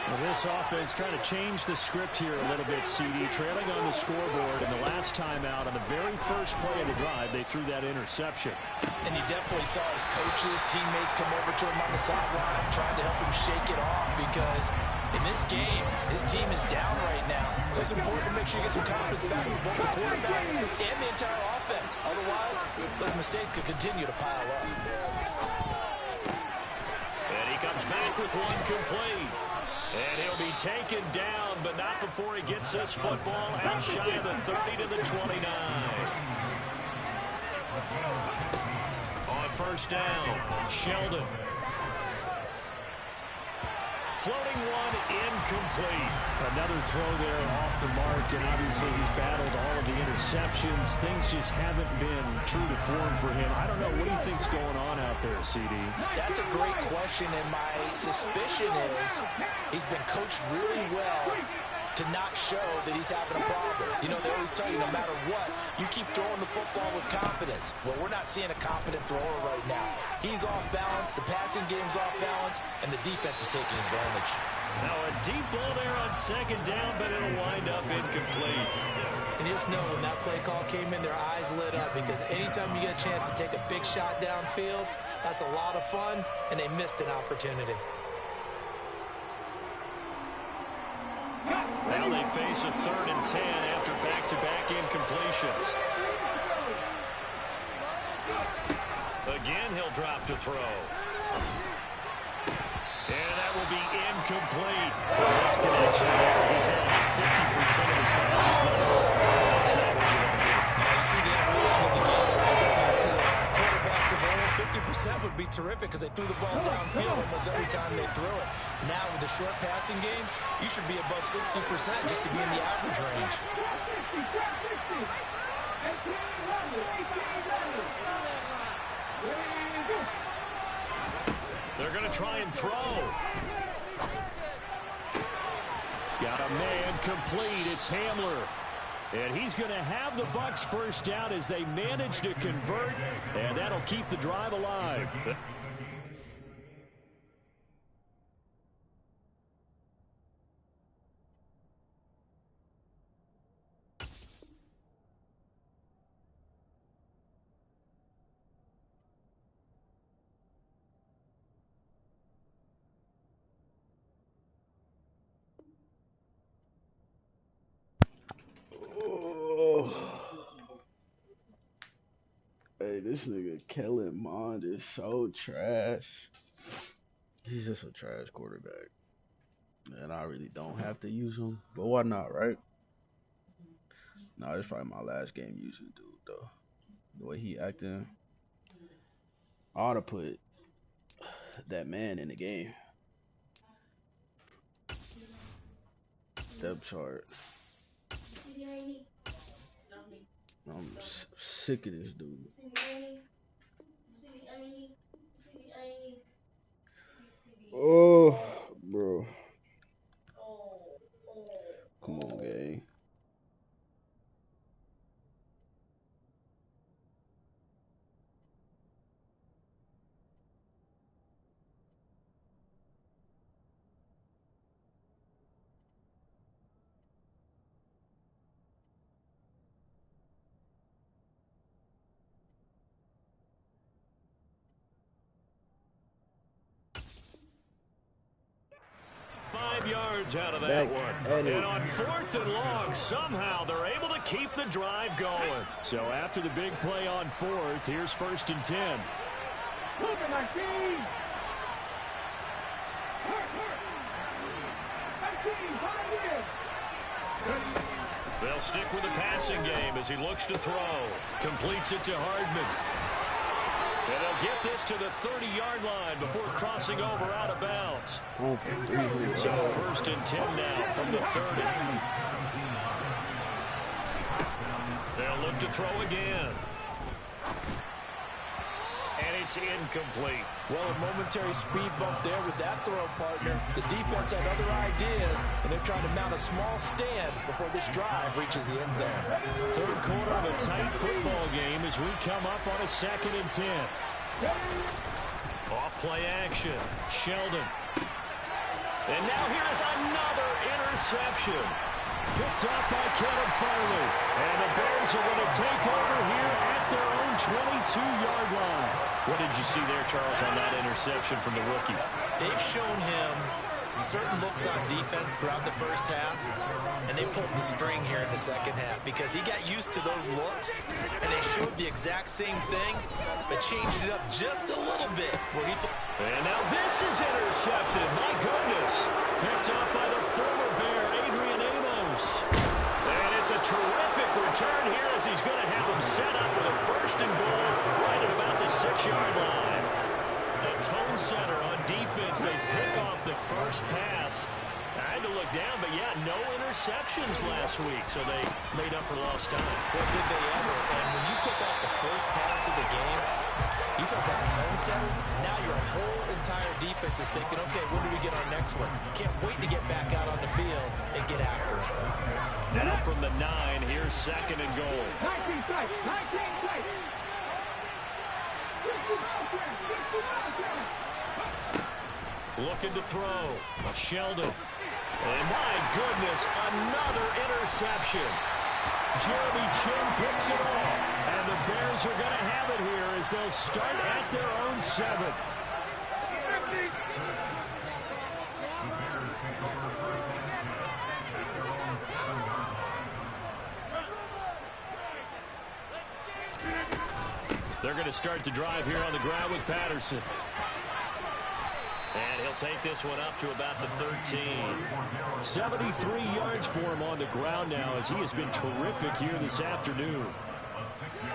Well, this offense kind of changed the script here a little bit, CD. Trailing on the scoreboard, and the last time out on the very first play of the drive, they threw that interception. And you definitely saw his coaches, teammates come over to him on the sideline, trying to help him shake it off, because in this game, his team is down right now. So it's important to make sure you get some confidence back with both the quarterback and the entire offense. Otherwise, those mistakes could continue to pile up. And he comes back with one complete. And he'll be taken down, but not before he gets this football out shy of the 30 to the 29. On 1st down, Sheldon. Floating one, incomplete. Another throw there off the mark, and obviously he's battled all of the interceptions. Things just haven't been true to form for him. I don't know. What do you think's going on out there, CD? That's a great question, and my suspicion is he's been coached really well to not show that he's having a problem. You know, they always tell you no matter what, you keep throwing the football with confidence. Well, we're not seeing a confident thrower right now. He's off balance, the passing game's off balance, and the defense is taking advantage. Now a deep ball there on 2nd down, but it'll wind up incomplete. And you just know when that play call came in, their eyes lit up, because anytime you get a chance to take a big shot downfield, that's a lot of fun, and they missed an opportunity. Now they face a 3rd and 10 after back-to-back incompletions. Again, he'll drop to throw. And that will be incomplete. Disconnection there. He's had 50% of his passes thus far. That's not what you want to do. Now you see the evolution of the game. I go back to the quarterbacks of old. 50% would be terrific because they threw the ball downfield almost every time they threw it. Now with the short passing game, you should be above 60% just to be in the average range. They're going to try and throw. Got a man complete. It's Hamler. And he's going to have the Bucs 1st down as they manage to convert, and that'll keep the drive alive. Hey, this nigga Kellen Mond is so trash. He's just a trash quarterback. And I really don't have to use him. But why not, right? No, it's probably my last game using dude, though. The way he acting. I ought to put that man in the game. Depth chart. I'm sick of this dude. Oh, bro. Come on, gang. good yards out of that one. And on 4th and long, somehow they're able to keep the drive going. So after the big play on 4th, here's 1st and 10. Number 19. 19, 5 years. They'll stick with the passing game as he looks to throw. Completes it to Hardman. And they'll get this to the 30-yard line before crossing over out of bounds. So 1st and 10 now from the 30. They'll look to throw again. And it's incomplete. Well, a momentary speed bump there with that throw, partner. The defense had other ideas, and they're trying to mount a small stand before this drive reaches the end zone. 3rd quarter of a tight football game as we come up on a 2nd and 10. Off play action. Sheldon. And now here is another interception. Picked up by Kevin Farley. And the Bears are going to take over here at their own 22-yard line. What did you see there, Charles, on that interception from the rookie? They've shown him certain looks on defense throughout the first half, and they pulled the string here in the second half because he got used to those looks, and they showed the exact same thing, but changed it up just a little bit. And now this is intercepted. My goodness. Picked up by the former Bear, Adrian Amos. And it's a terrific return here as he's going to have him set up with a 1st and goal right at about the 6-yard line. The Tone Center on defense, they pick off the first pass. I had to look down, but yeah, no interceptions last week, so they made up for lost time. Well, did they ever? And when you pick off the first pass of the game, you talk about the Tone Center, now your whole entire defense is thinking, okay, when do we get our next one? Can't wait to get back out on the field and get after it. Now from the 9, here's 2nd and goal. 19 strike, 19 strike. Looking to throw. Sheldon. And my goodness, another interception. Jeremy Chin picks it off. And the Bears are going to have it here as they'll start at their own 7. They're going to start the drive here on the ground with Patterson. And he'll take this one up to about the 13. 73 yards for him on the ground now as he has been terrific here this afternoon.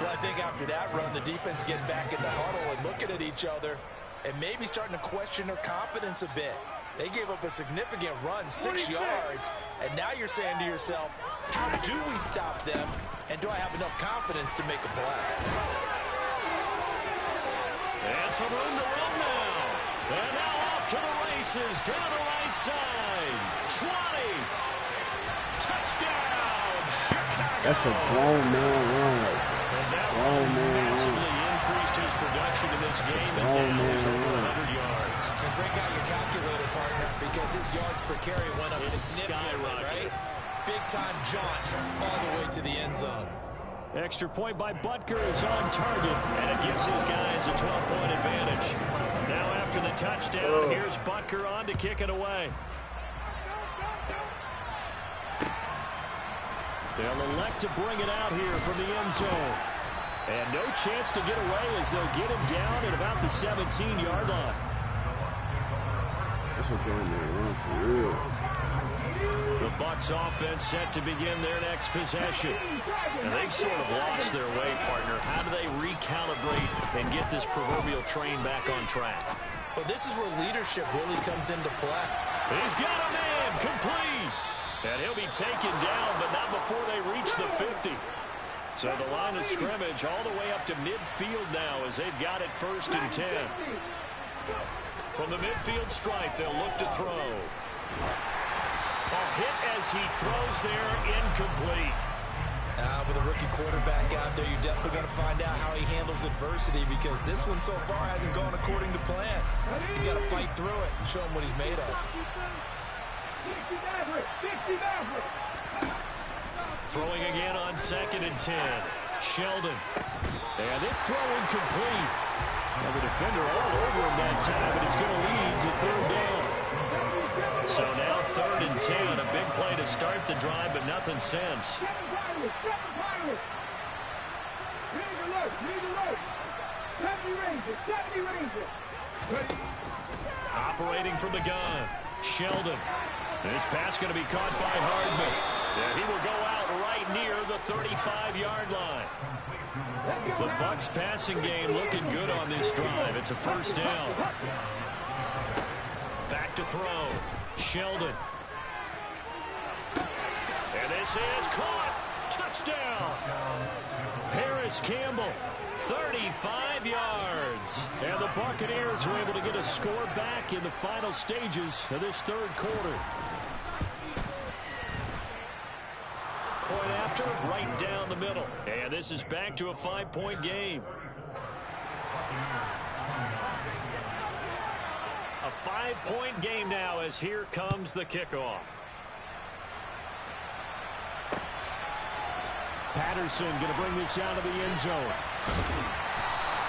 Well, I think after that run, the defense is getting back in the huddle and looking at each other and maybe starting to question their confidence a bit. They gave up a significant run, 6 yards, and now you're saying to yourself, how do we stop them, and do I have enough confidence to make a play? And some room to run now. And now off to the races, down the right side. 20. Touchdown, Chicago. That's a grown man run. And that grown man massively increased his production in this game, and now he's over 100 yards. And break out your calculator, partner, because his yards per carry went up significantly, right? Big-time jaunt all the way to the end zone. Extra point by Butker is on target, and it gives his guys a 12-point advantage. Now after the touchdown, here's Butker on to kick it away. They'll elect to bring it out here from the end zone. And no chance to get away as they'll get him down at about the 17-yard line. That's a grown man run for real. The Bucs offense set to begin their next possession. And they've sort of lost their way, partner. How do they recalibrate and get this proverbial train back on track? Well, this is where leadership really comes into play. He's got a man, complete. And he'll be taken down, but not before they reach the 50. So the line of scrimmage all the way up to midfield now as they've got it 1st and 10. From the midfield stripe, they'll look to throw. A hit as he throws there, incomplete. With a rookie quarterback out there, you're definitely going to find out how he handles adversity because this one so far hasn't gone according to plan. He's got to fight through it and show him what he's made of. Throwing again on 2nd and 10. Sheldon. And this throw incomplete. Well, the defender all over him that time, but it's going to lead to 3rd down. So now 3rd and 10. A big play to start the drive, but nothing since. Operating from the gun, Sheldon. This pass going to be caught by Hardman. Yeah, he will go out right near the 35-yard line. The Bucs passing game looking good on this drive. It's a first down. Back to throw. Sheldon. And this is caught. Touchdown. Paris Campbell, 35 yards. And the Buccaneers were able to get a score back in the final stages of this 3rd quarter. Point after, right down the middle. And this is back to a 5-point game. A 5-point game now as here comes the kickoff. Patterson going to bring this out of the end zone.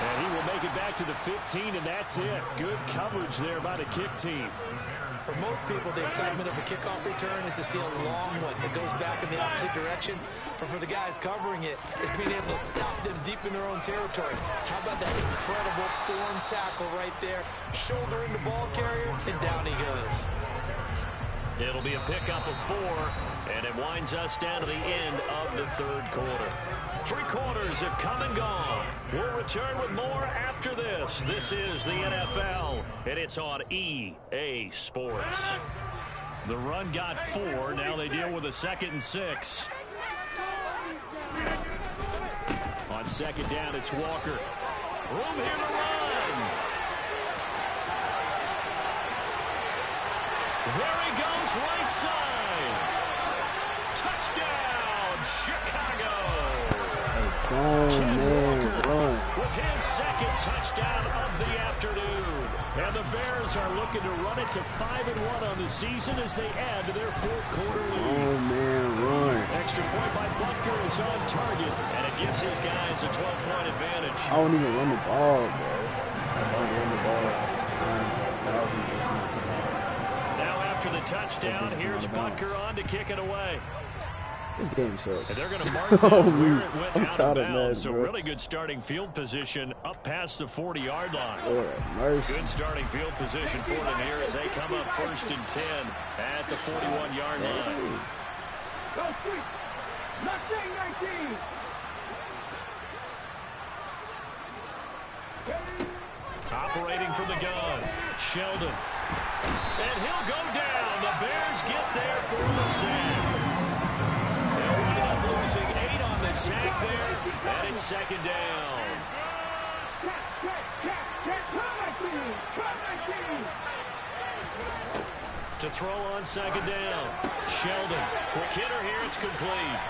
And he will make it back to the 15, and that's it. Good coverage there by the kick team. For most people, the excitement of a kickoff return is to see a long one that goes back in the opposite direction. But for the guys covering it, it's being able to stop them deep in their own territory. How about that incredible form tackle right there? Shoulder in the ball carrier, and down he goes. It'll be a pickup of 4, and it winds us down to the end of the 3rd quarter. 3 quarters have come and gone. We'll return with more after this. This is the NFL, and it's on EA Sports. The run got 4. Now they deal with a 2nd and 6. On 2nd down, it's Walker. Room here to run. There he goes, right side. Touchdown, Chicago. Ken Walker with his 2nd touchdown of the afternoon. And the Bears are looking to run it to 5-1 on the season as they add to their 4th quarter lead. Oh, man, run. Extra point by Butker is on target, and it gives his guys a 12-point advantage. I don't even run the ball, bro. I don't run the ball. After the touchdown, here's Butker on to kick it away. This game sucks. And they're going to mark that where it went out of bounds. So really good starting field position up past the 40-yard line. Good starting field position for them here as they come up 1st and 10 at the 41-yard line. Operating from the gun, Sheldon. And he'll go down. The Bears get there for the sack. They'll wind up losing 8 on the sack there, and it's 2nd down. To throw on 2nd down, Sheldon. Quick hitter here, it's complete.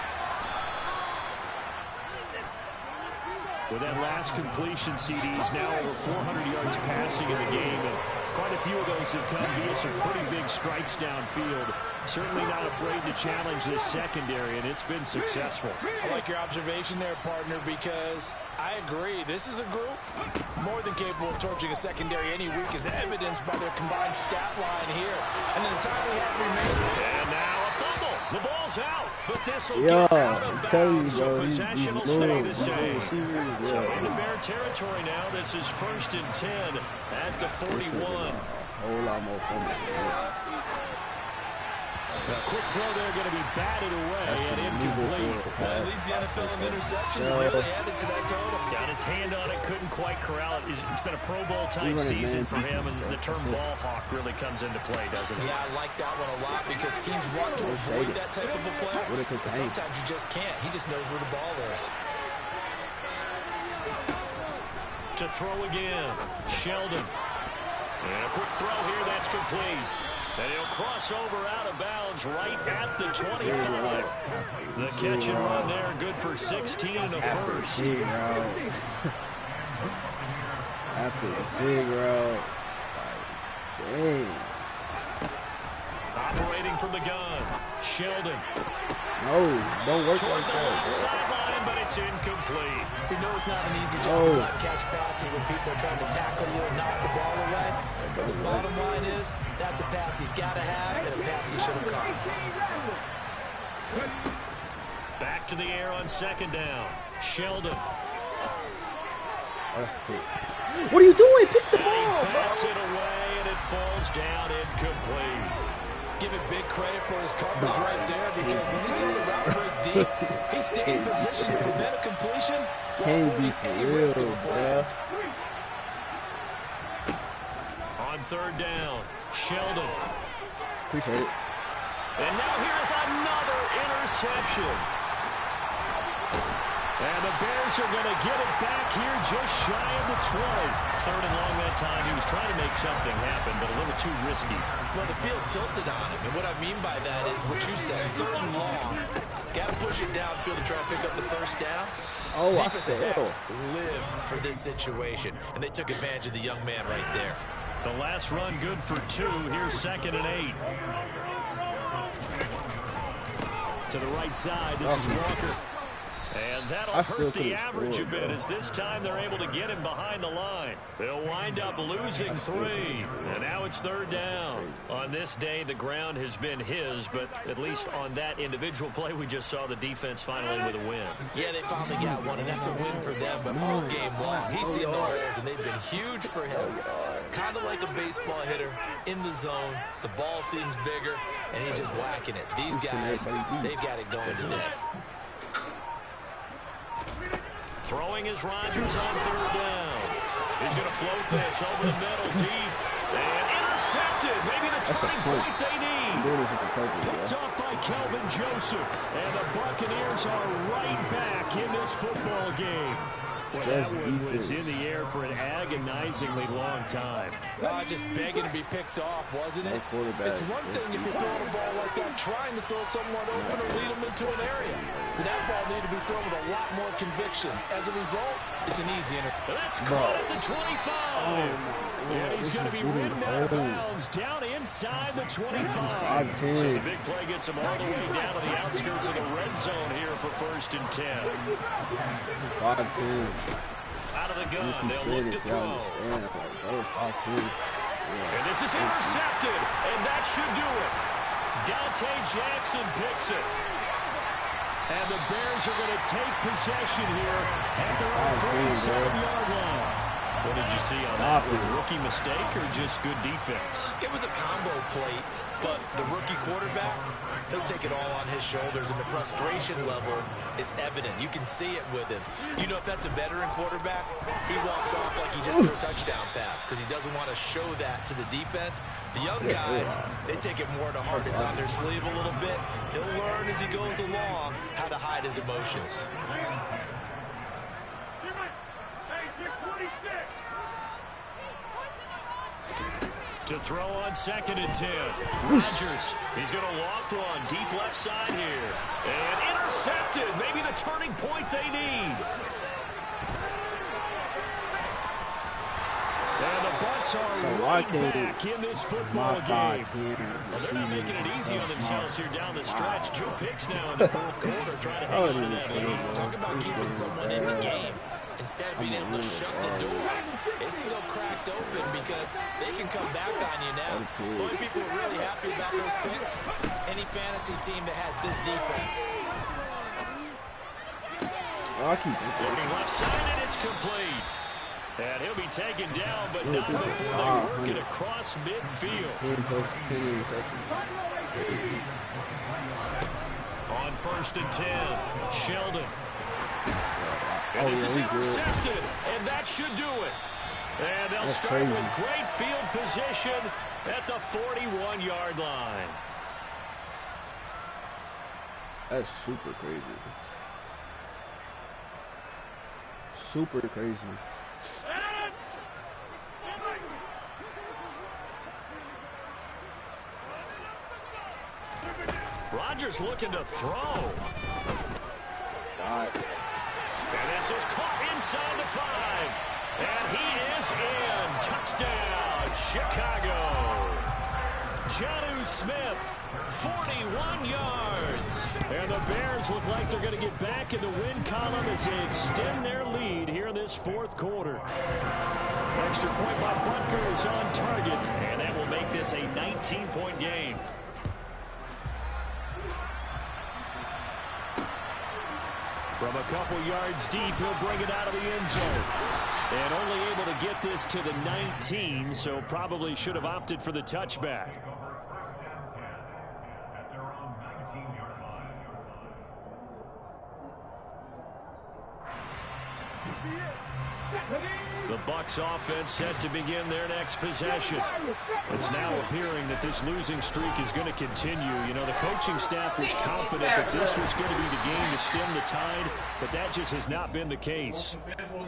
With that last completion, CDs now over 400 yards passing in the game, and quite a few of those have come via some pretty big strikes downfield. Certainly not afraid to challenge this secondary, and it's been successful. I like your observation there, partner, because I agree. This is a group more than capable of torching a secondary any week, as evidenced by their combined stat line here. And an entirely half remaining. And now a fumble. The ball's out, but this will get out of bounds, so possession will stay the same. So into Bear territory now. This is 1st and 10 at the 41. Whole lot more fun. A quick throw there going to be batted away and incomplete. Well, he leads the NFL in interceptions and really added to that total. Got his hand on it, couldn't quite corral it. It's been a Pro Bowl type season for him, and the term ball hawk really comes into play, doesn't it? Yeah, I like that one a lot because teams want to avoid that type of a play, but sometimes you just can't. He just knows where the ball is. To throw again, Sheldon. And a quick throw here, that's complete. And he'll cross over out of bounds right at the 25. The catch and run there, good for 16 and a first. After the sig route. Dang. Operating from the gun, Sheldon. No, don't work toward like the that. left sideline, but it's incomplete. You know it's not an easy job to catch passes when people are trying to tackle you and knock the ball away. But the bottom line is, that's a pass he's got to have and a pass he should have caught. Back to the air on second down. Sheldon. What are you doing? Pick the ball. Bats it away, and it falls down incomplete. Give it big credit for his coverage right there, because when he saw the route break deep, he stayed in position to prevent a completion. Can't be for real, bro. On third down, Sheldon. Appreciate it. And now here's another interception. And the Bears are going to get it back here just shy of the 20. Third and long that time. He was trying to make something happen, but a little too risky. Well, the field tilted on him, and what I mean by that is what you said, third and long. Got to push it downfield to try to pick up the first down. Oh, defensive backs live for this situation, and they took advantage of the young man right there. The last run good for 2. Here's 2nd and 8. To the right side, this is Walker. And that'll hurt the average a bit, as this time they're able to get him behind the line. They'll wind up losing 3. And now it's third down. On this day, the ground has been his, but at least on that individual play, we just saw the defense finally with a win. Yeah, they finally got one, and that's a win for them. But all game long, he's seen the holes, and they've been huge for him. Kind of like a baseball hitter in the zone. The ball seems bigger, and he's just whacking it. These guys, they've got it going today. Throwing is Rodgers on third down. He's going to float this over the middle deep. And intercepted. Maybe the turning point they need. Picked off by Kelvin Joseph. And the Buccaneers are right back in this football game. Well, that one was in the air for an agonizingly long time. Just begging to be picked off, wasn't it? It's one thing if you're throwing a ball like that, trying to throw someone open or lead them into an area. But that ball needed to be thrown with a lot more conviction. As a result, it's an easy interception. That's caught at the 25. And he's going to be ridden out of bounds down inside the 25. So the big play gets him all the way down to the outskirts of the red zone here for 1st and 10. 5-10. Out of the gun, they'll look to throw. And this is intercepted, and that should do it. Dante Jackson picks it. And the Bears are going to take possession here at their own 47-yard line. What did you see on that? A rookie mistake or just good defense? It was a combo plate, but the rookie quarterback, he'll take it all on his shoulders, and the frustration level is evident. You can see it with him. You know, if that's a veteran quarterback, he walks off like he just threw a touchdown pass because he doesn't want to show that to the defense. The young guys, they take it more to heart. It's on their sleeve a little bit. He'll learn as he goes along how to hide his emotions. To throw on 2nd and 10. Rodgers, he's going to loft one deep left side here. And intercepted. Maybe the turning point they need. And the Bucs are right back in this football game. Well, they're not making it easy on themselves here down the stretch. 2 picks now in the 4th quarter, trying to hang on to that lead. Talk about keeping someone in the game. Instead of being able to shut the door, it's still cracked open because they can come back on you now. The only people who are really happy about those picks, any fantasy team that has this defense. Looking left side, and it's complete. And he'll be taken down, but not before they work it across midfield. On 1st and 10, Sheldon. And this is intercepted, and that should do it. And they'll start with great field position at the 41-yard line. That's super crazy. Super crazy. Rodgers looking to throw. God. And this is caught inside the 5. And he is in. Touchdown, Chicago. Jonnu Smith, 41 yards. And the Bears look like they're going to get back in the win column as they extend their lead here in this fourth quarter. Extra point by Butker is on target, and that will make this a 19-point game. From a couple yards deep, he'll bring it out of the end zone. And only able to get this to the 19, so probably should have opted for the touchback. The Bucs offense set to begin their next possession. It's now appearing that this losing streak is going to continue. You know, the coaching staff was confident that this was going to be the game to stem the tide, but that just has not been the case.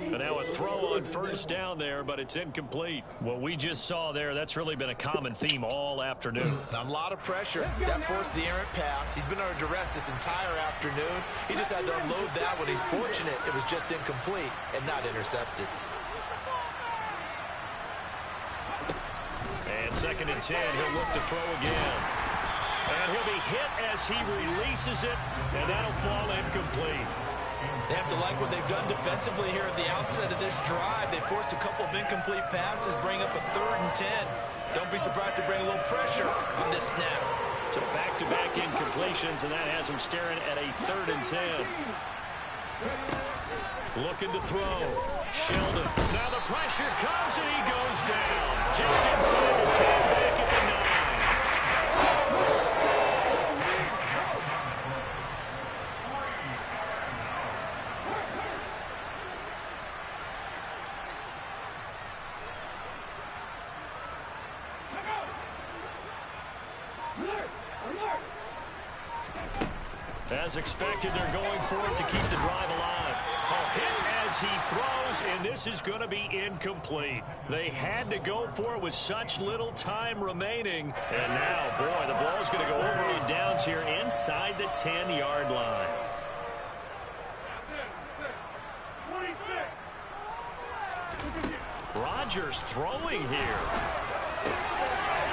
And now a throw on first down there, but it's incomplete. What we just saw there, that's really been a common theme all afternoon. A lot of pressure. That forced the errant pass. He's been under duress this entire afternoon. He just had to unload that one. He's fortunate it was just incomplete and not intercepted. And 2nd and 10, he'll look to throw again. And he'll be hit as he releases it, and that'll fall incomplete. They have to like what they've done defensively here at the outset of this drive. They forced a couple of incomplete passes, bring up a 3rd and 10. Don't be surprised to bring a little pressure on this snap. So back-to-back incompletions, and that has them staring at a 3rd and 10. Looking to throw. Sheldon. Now the pressure comes, and he goes down. Just inside the 10, back at the 9. As expected, they're going for it to keep the drive alive. A hit as he throws, and this is going to be incomplete. They had to go for it with such little time remaining. And now, boy, the ball's going to go over in downs here inside the 10-yard line. Rodgers throwing here.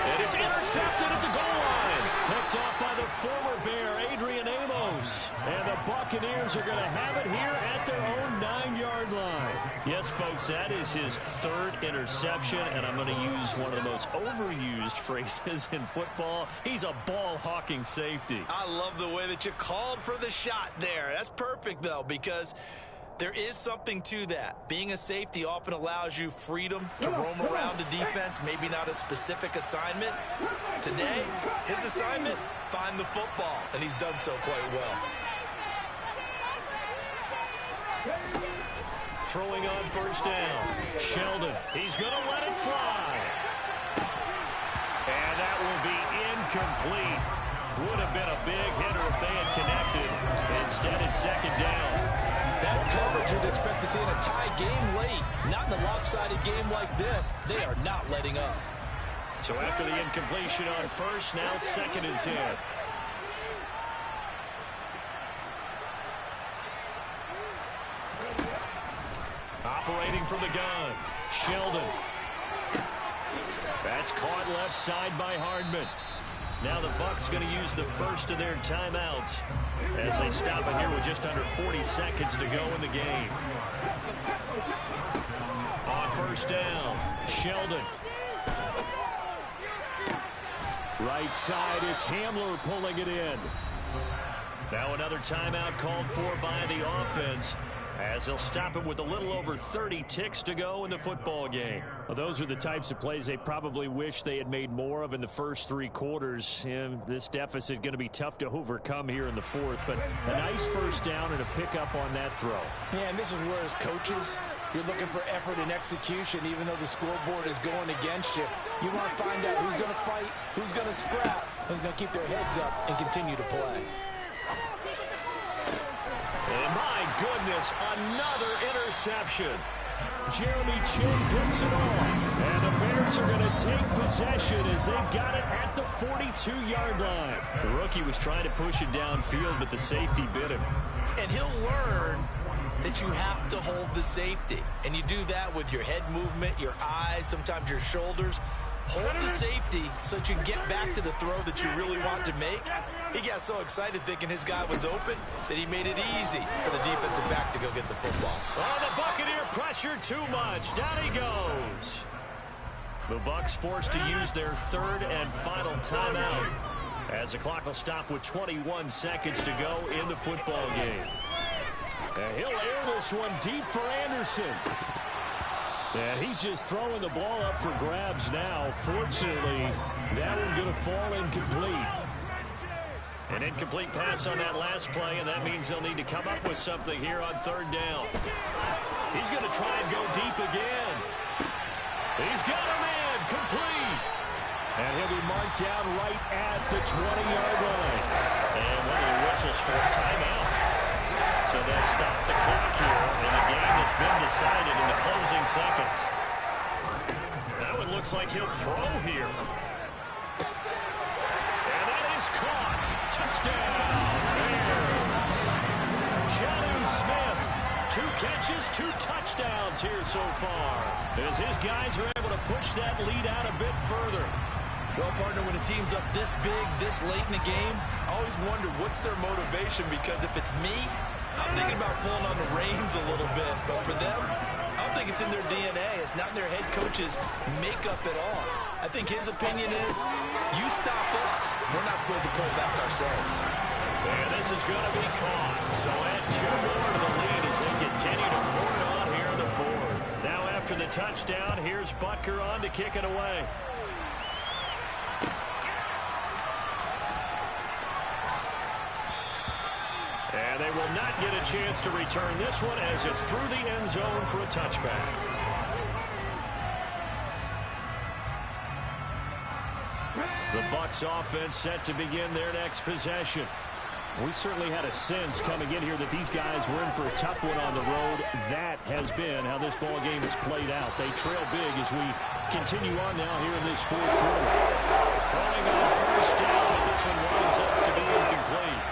And it's intercepted at the goal line. Picked off by the former Bear, Adrian Amos. And the Buccaneers are going to have it here at their own 9-yard line. Yes, folks, that is his 3rd interception, and I'm going to use one of the most overused phrases in football. He's a ball-hawking safety. I love the way that you called for the shot there. That's perfect, though, because there is something to that. Being a safety often allows you freedom to roam around the defense, maybe not a specific assignment. Today, his assignment, find the football, and he's done so quite well. Throwing on first down. Sheldon, he's going to let it fly. And that will be incomplete. Would have been a big hitter if they had connected. Instead, it's 2nd down. That's coverage you'd expect to see in a tie game late. Not in a lopsided game like this. They are not letting up. So after the incompletion on first, now 2nd and 10. Operating from the gun, Sheldon. That's caught left side by Hardman. Now the Bucs going to use the first of their timeouts as they stop it here with just under 40 seconds to go in the game. On first down, Sheldon. Right side, it's Hamler pulling it in. Now another timeout called for by the offense, as they'll stop it with a little over 30 ticks to go in the football game. Well, those are the types of plays they probably wish they had made more of in the first 3 quarters. And this deficit going to be tough to overcome here in the 4th, but a nice first down and a pickup on that throw. Yeah, and this is where as coaches, you're looking for effort and execution, even though the scoreboard is going against you. You want to find out who's going to fight, who's going to scrap, who's going to keep their heads up and continue to play. And my goodness, another interception. Jeremy Chinn puts it on. And the Bears are going to take possession as they've got it at the 42-yard line. The rookie was trying to push it downfield, but the safety bit him. And he'll learn that you have to hold the safety. And you do that with your head movement, your eyes, sometimes your shoulders. hold the safety so that you can get back to the throw that you really want to make. He got so excited thinking his guy was open that he made it easy for the defensive back to go get the football. Oh, the Buccaneer pressure too much. Down he goes. The Bucs forced to use their third and final timeout as the clock will stop with 21 seconds to go in the football game. And he'll air this one deep for Anderson. And he's just throwing the ball up for grabs now. Fortunately, that one's going to fall incomplete. An incomplete pass on that last play, and that means they'll need to come up with something here on third down. He's going to try and go deep again. He's got him in, complete. And he'll be marked down right at the 20-yard line. And one of the whistles for a timeout. So they'll stop the clock here in a game that's been decided in the closing seconds. That one looks like he'll throw here. And that is caught. Touchdown, Bears. Jonnu Smith, 2 catches, 2 touchdowns here so far, as his guys are able to push that lead out a bit further. Well, partner, when a team's up this big, this late in the game, I always wonder what's their motivation, because if it's me, I'm thinking about pulling on the reins a little bit. But for them, I don't think it's in their DNA. It's not in their head coach's makeup at all. I think his opinion is, you stop us. We're not supposed to pull back ourselves. And this is going to be caught. So add 2 more to the lead as they continue to pour it on here in the fourth. Now after the touchdown, here's Butker on to kick it away. And they will not get a chance to return this one as it's through the end zone for a touchback. The Bucs offense set to begin their next possession. We certainly had a sense coming in here that these guys were in for a tough one on the road. That has been how this ball game has played out. They trail big as we continue on now here in this fourth quarter. Calling on first down, but this one winds up to be incomplete.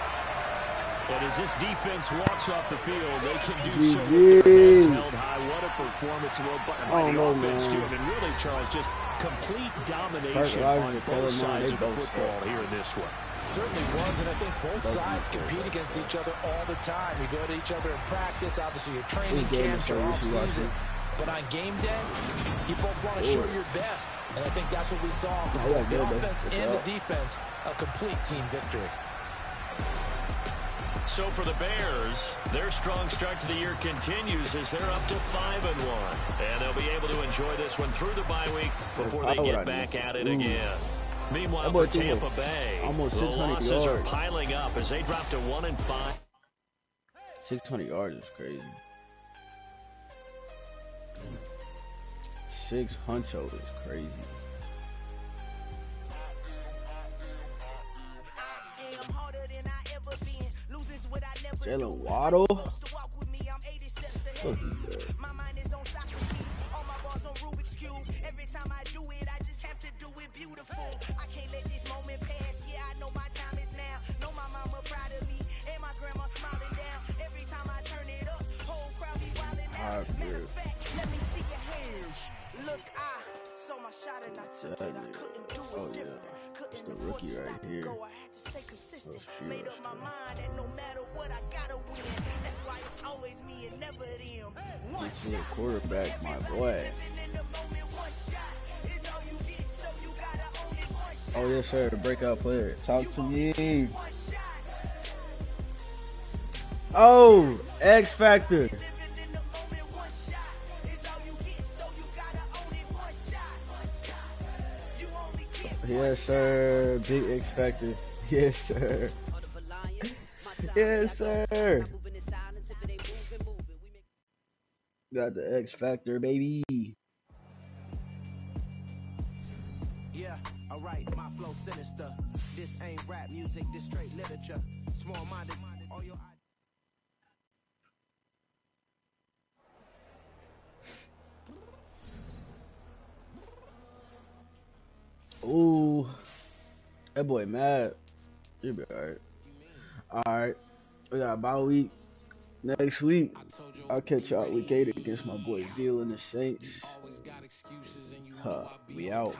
But as this defense walks off the field, they can do so with their heads held high. What a performance by the offense, too. And really, Charles, just complete domination on both sides of the football here in this one. Certainly was, and I think both sides compete against each other all the time. You go to each other in practice. Obviously, your training camps, your off-season. But on game day, you both want to show your best. And I think that's what we saw from both the offense and the defense, a complete team victory. So for the Bears, their strong start to the year continues as they're up to 5-1. And they'll be able to enjoy this one through the bye week before they get back at it again. Meanwhile, for Tampa Bay, the losses are piling up as they drop to 1-5. 600 yards is crazy. 6 huncho is crazy. Jalen Waddle. Oh, my mind is on Socrates. All my balls on Rubik's Cube. Every time I do it, I just have to do it beautiful. I can't let this moment pass. Yeah, I know my time is now. Know my mama proud of me. And my grandma smiling down. Every time I turn it up, whole crowd be wildin' out. Matter of fact, let me see your hands. Look, I saw my shot and I took it. I couldn't do it different. Couldn't the rookie right here. I had to stay consistent. Made up my mind that no matter what, I gotta win. That's why it's always me and never them. This is a quarterback, my boy. Oh yes, sir. The breakout player. Talk to me. Oh, X Factor. Yes, sir. Big X Factor. Yes, sir. Yes, sir. Got the X Factor, baby. Yeah, alright, my flow sinister. This ain't rap music, this straight literature. Small-minded, all your Ooh, that boy mad. He'll be alright. Alright, we got a bye week. Next week, I'll catch y'all week 8 against my boy Veal and the Saints. We out.